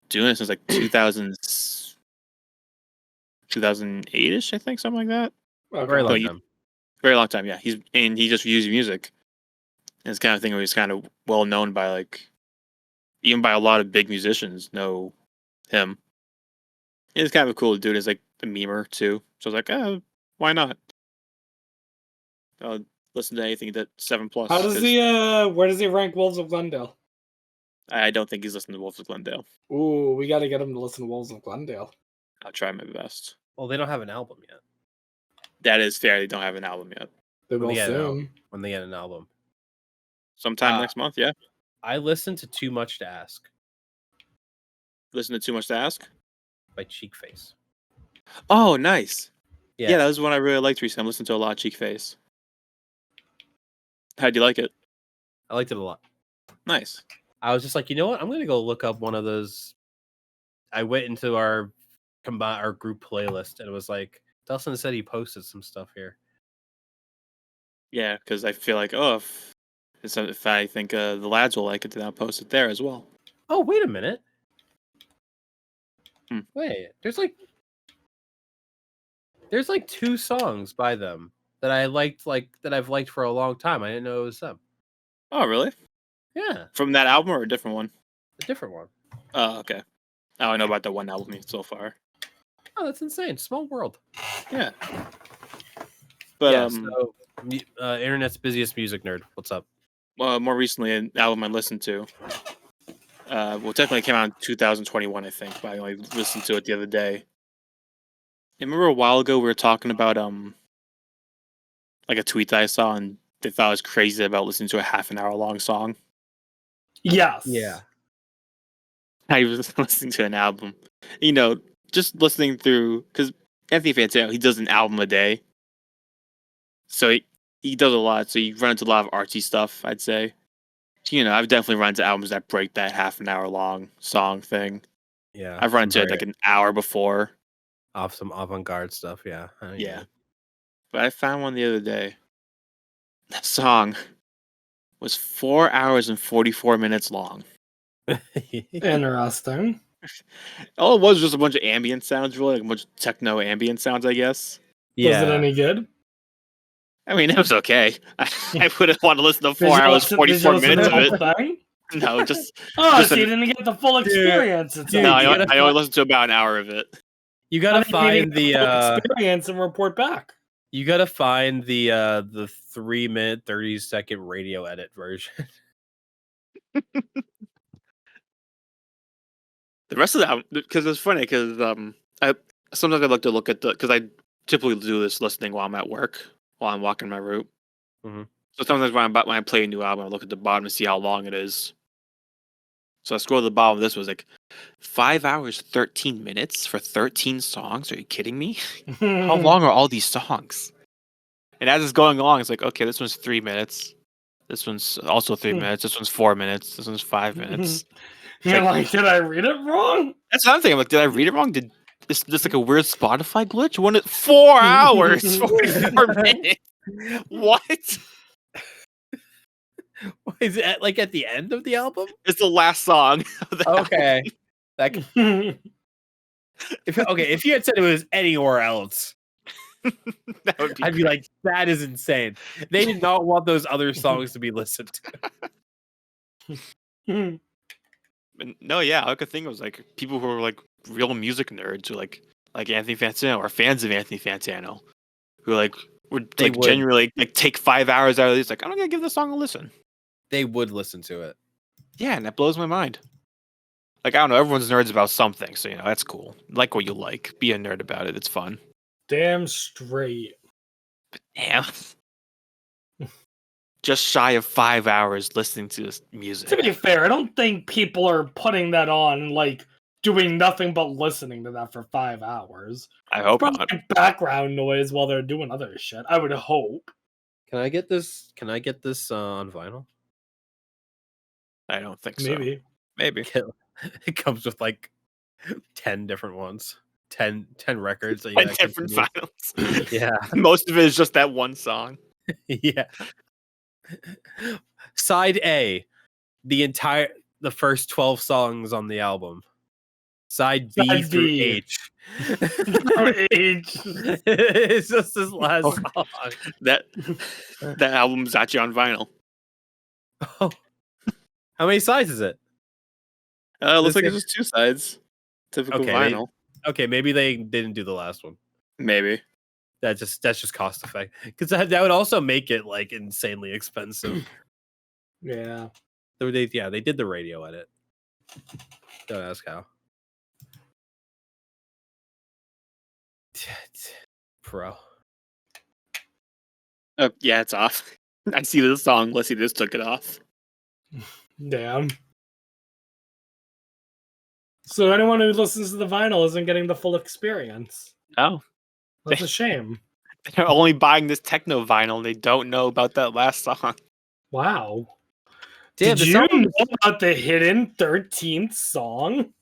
doing it since like 2008ish, I think, something like that. Okay. Very long you- time. Very long time, yeah. He just reviews music. And it's kind of thing where he's kind of well known by like, even by a lot of big musicians know him. And it's kind of cool dude. Is like a memer too. So I was like, oh, why not? Listen to anything that 7+. How does 'cause he? Where does he rank Wolves of Glendale? I don't think he's listening to Wolves of Glendale. Ooh, we got to get him to listen to Wolves of Glendale. I'll try my best. Well, they don't have an album yet. That is fair. They don't have an album yet. They When will they get an soon. album. When they get an album. Sometime Ah. next month, yeah. I listened to Too Much to Ask Listen to Too Much to Ask. by Cheekface. Oh, nice. Yeah. Yeah, that was one I really liked recently. I'm listening to a lot of Cheek Face. How'd you like it? I liked it a lot. Nice. I was just like, you know what? I'm gonna go look up one of those. I went into our group playlist and it was like Dustin said he posted some stuff here. Yeah, because I feel like, oh, if I think the lads will like it, then I'll post it there as well. Oh, wait a minute. Hmm. Wait, there's like 2 songs by them that I liked, that I've liked for a long time. I didn't know it was them. Oh, really? Yeah, From that album or a different one? a different one. Oh, okay. I don't know about the one album so far. Oh, that's insane. Small world. Yeah. But Yeah. So, internet's busiest music nerd. What's up? more recently, an album I listened to. Well, technically it came out in 2021, I think, but I only listened to it the other day. And remember a while ago we were talking about like a tweet that I saw, and they thought I was crazy about listening to a half an hour long song. Yes. Yeah. I was listening to an album. You know, just listening through because Anthony Fantano, he does an album a day, so he does a lot. So you run into a lot of artsy stuff, I'd say. You know, I've definitely run into albums that break that half an hour long song thing. Yeah, I've run some into it very like an hour before. off some avant-garde stuff. Yeah, Yeah. But I found one the other day. That song was 4 hours and 44 minutes long. Interesting. All it was just a bunch of ambient sounds, really, like a bunch of techno ambient sounds, I guess. Was it any good? I mean, it was okay. I wouldn't want to listen to Did 4 you hours, listen- 44 did you listen minutes to of the it. whole thing? No, just Oh, Just so you an- didn't get the full experience. It's dude, no. you gotta I only listened to about an hour of it. You gotta find the full the experience and report back. you gotta find the 3-minute 30-second radio edit version. The rest of the album, because it's funny, because I sometimes I like to look at because I typically do this listening while I'm at work, while I'm walking my route. Mhm. So sometimes when I play a new album, I look at the bottom and see how long it is. So I scroll to the bottom. This was like 5 hours 13 minutes for 13 songs. Are you kidding me? How long are all these songs? And as it's going along, it's like, okay, this one's 3 minutes. This one's also 3 minutes. This one's 4 minutes. This one's 5 minutes. You're like, did I read it wrong? That's another thing. I'm like, did I read it wrong? Did this like a weird Spotify glitch? When it 4 hours, 44 minutes. What? Is it like at the end of the album? It's the last song. Of the Okay. That if you had said it was anywhere else, album. That would be I'd be like, that is insane. They did not want those other songs to be listened to. But no, yeah, like the thing was like people who were like real music nerds who like Anthony Fantano or fans of Anthony Fantano who like would They like would. genuinely like take 5 hours out of these. Like, I'm gonna give this song a listen. They would listen to it. Yeah, and that blows my mind. Like, I don't know, everyone's nerds about something, so you know that's cool. Like what you like, be a nerd about it. It's fun. Damn straight. Damn. Just shy of 5 hours listening to this music. To be fair, I don't think people are putting that on like doing nothing but listening to that for 5 hours. I hope Probably not. like background noise while they're doing other shit. I would hope. Can I get this? Can I get this on vinyl? I don't think so. Maybe. Maybe. It comes with like 10 different ones, 10 records. That you 10 gotta different continue. finals. Yeah, Most of it is just that one song. yeah. Side A, the first 12 songs on the album. Side B Side through B. H. Age. It's just this last song. That album's actually on vinyl. Oh. How many sides is it? Looks like This it's just 2 sides. Typical Okay, vinyl. Okay, maybe they didn't do the last one. Maybe. That's just cost effect, because that would also make it like insanely expensive. Yeah. They did the radio edit. Don't ask how. Pro. Oh, yeah, it's off. I see this song unless he just took it off. Damn. So anyone who listens to the vinyl isn't getting the full experience. Oh. That's a shame. They're only buying this techno vinyl and they don't know about that last song. Wow. Damn, Did this you album- know about the hidden 13th song?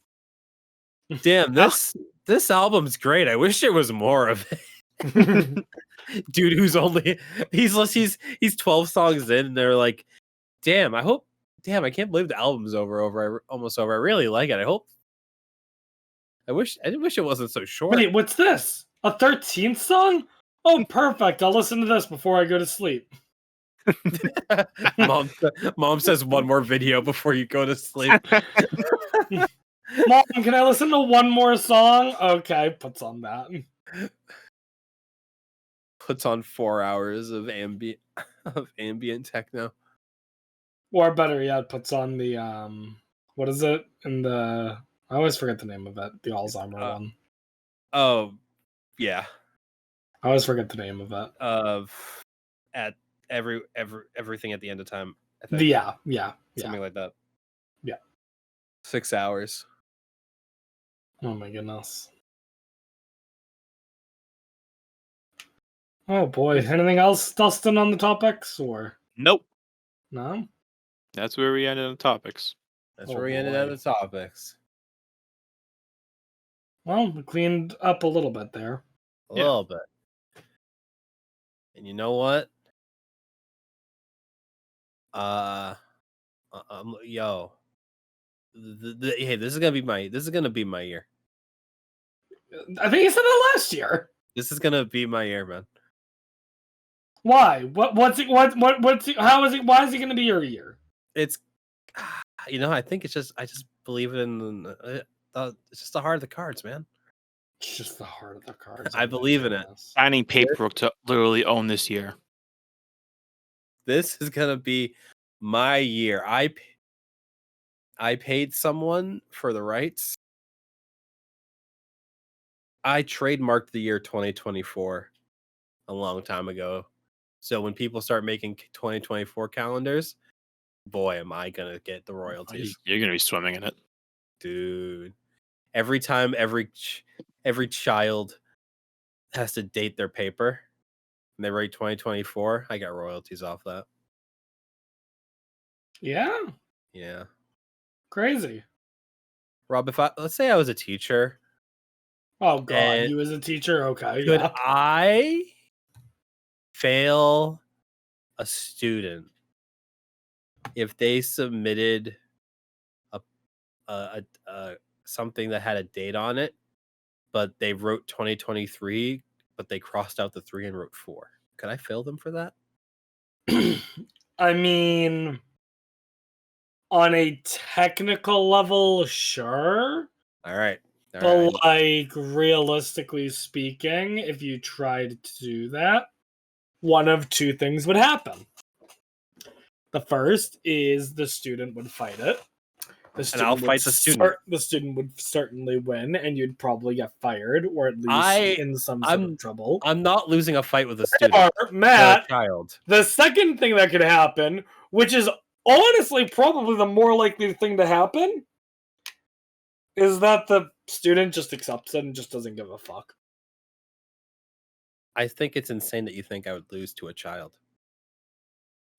Damn, this album's great. I wish there was more of it. Dude who's only he's 12 songs in and they're like, damn, I can't believe the album's almost over. I really like it. I wish it wasn't so short. Wait, what's this? A 13th song? Oh, perfect. I'll listen to this before I go to sleep. Mom says one more video before you go to sleep. Mom, can I listen to one more song? Okay, puts on that. Puts on 4 hours of ambient techno. Or better yet, puts on the what is it? I always forget the name of it. The Alzheimer one. Oh, yeah. I always forget the name of it. At everything at the end of time. I think. Yeah. Something like that. Yeah. 6 hours. Oh my goodness. Oh boy. Anything else, Dustin, on the topics or Nope. no? That's where we ended on topics. That's Oh, where we ended on boy. the topics. Well, we cleaned up a little bit there. A Yeah. little bit. And you know what? Yo, hey, this is gonna be my year. I think you said that last year. This is gonna be my year, man. Why? What's it? What's it? How is it? Why is it going to be your year? It's, I think I just believe in it's just the heart of the cards, man. It's just the heart of the cards. I believe in it. Signing paperwork to literally own this year. This is gonna be my year. I paid someone for the rights. I trademarked the year 2024 a long time ago. So when people start making 2024 calendars, boy, am I gonna get the royalties, You're gonna be swimming in it. dude. Every time every child has to date their paper and they write 2024, I got royalties off that. Yeah, Yeah. crazy. Rob, let's say I was a teacher, Oh god, And you as a teacher? Okay, could yeah. I fail a student if they submitted a something that had a date on it, but they wrote 2023, but they crossed out the 3 and wrote 4? Could I fail them for that? I mean, on a technical level, sure. All right. But like realistically speaking, if you tried to do that, one of two things would happen. The first is the student would fight it. And I'll fight the student. The student would certainly win, and you'd probably get fired, or at least in some sort of trouble. I'm not losing a fight with a student. Or, Matt, a child. The second thing that could happen, which is honestly probably the more likely thing to happen, is that the student just accepts it and just doesn't give a fuck. I think it's insane that you think I would lose to a child.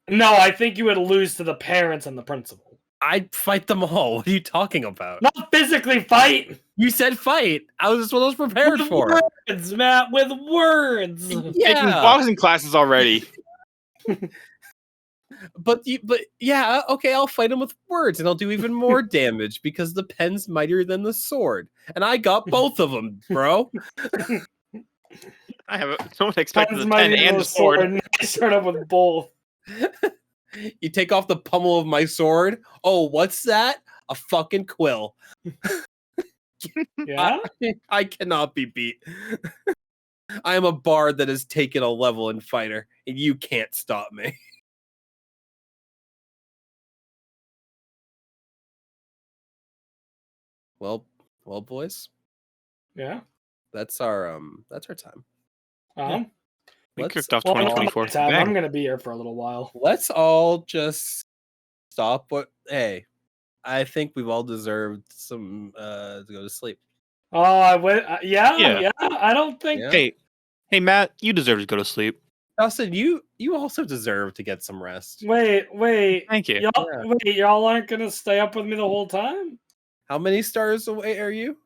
No, I think you would lose to the parents and the principal. I'd fight them all. What are you talking about? Not physically fight. You said fight. I was prepared for. Words, Matt, with words. Taking boxing classes already. But yeah, okay, I'll fight him with words, and I'll do even more damage because the pen's mightier than the sword, and I got both of them, bro. I have someone expected the pen and the sword. And I start up with both. You take off the pommel of my sword. Oh, what's that? A fucking quill. Yeah, I cannot be beat. I am a bard that has taken a level in fighter, and you can't stop me. Well, boys. Yeah. That's our time. We Let's kicked off Well, 2024. I'm gonna be here for a little while. Let's all just stop. Hey, I think we've all deserved some to go to sleep. Oh, I went. Yeah. I don't think. Yeah. Hey, Matt, you deserve to go to sleep. Dustin, you also deserve to get some rest. Wait. Thank you. Y'all aren't gonna stay up with me the whole time? How many stars away are you?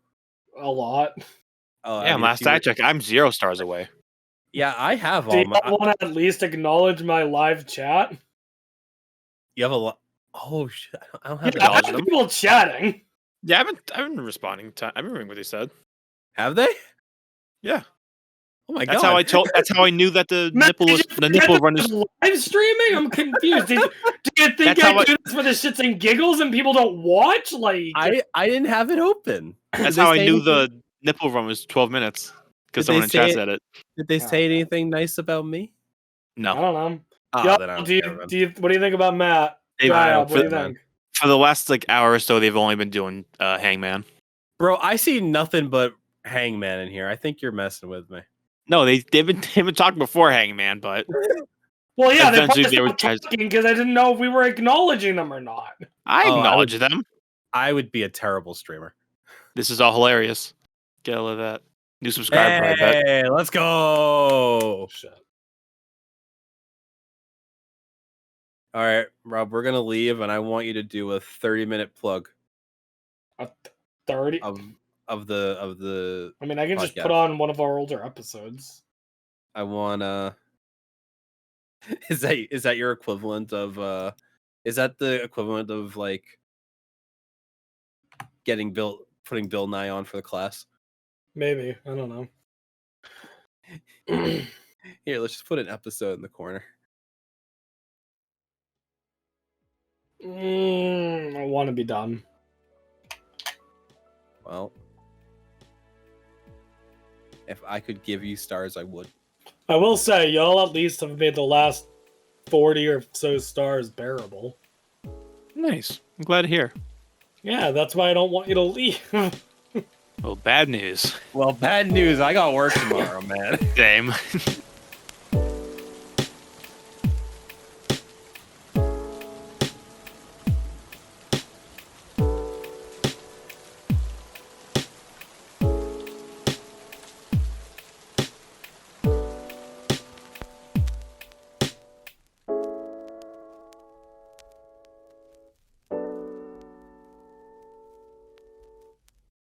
A lot. Oh, Yeah, last I checked, I'm 0 stars away. Yeah, I have Do all you my. want to at least acknowledge my live chat? You have a lot. Oh shit! I don't have. Yeah, I acknowledge have them. people chatting. Yeah, I've been responding. I've been reading what they said. Have they? Yeah. Oh my That's god! That's how I knew that the Matt, nipple run is. Live streaming? I'm confused. Do you think That's I how do this for the shits and giggles and people don't watch? Like, I didn't have it open. That's Did how they I say knew anything- the nipple run was 12 minutes because Did they someone in chat say said it. Did they say anything nice about me? I No. don't know. Ah, then I don't care, man. What do you think about Matt? They- Yeah, I what don't do you care, think? For the last hour or so, they've only been doing Hangman. Bro, I see nothing but Hangman in here. I think you're messing with me. No, they've been talking before Hangman, but Well, yeah, they Eventually probably they would stopped talking because I didn't know if we were acknowledging them or not. I Oh, acknowledge them. I would be a terrible streamer. This is all hilarious. Get all of that. New subscriber, I bet. Hey, let's go. Shit. All right, Rob, we're gonna leave, and I want you to do a 30-minute plug 30. of the. I mean, I can just podcast. put on one of our older episodes. I wanna. Is that your equivalent of? Is that the equivalent of like putting Bill Nye on for the class? Maybe. I don't know. Here, let's just put an episode in the corner. I want to be done. Well, if I could give you stars, I would. I will say, y'all at least have made the last 40 or so stars bearable. Nice. I'm glad to hear. Yeah, that's why I don't want you to leave. Well, bad news. Well, bad news. I got work tomorrow, man. Same.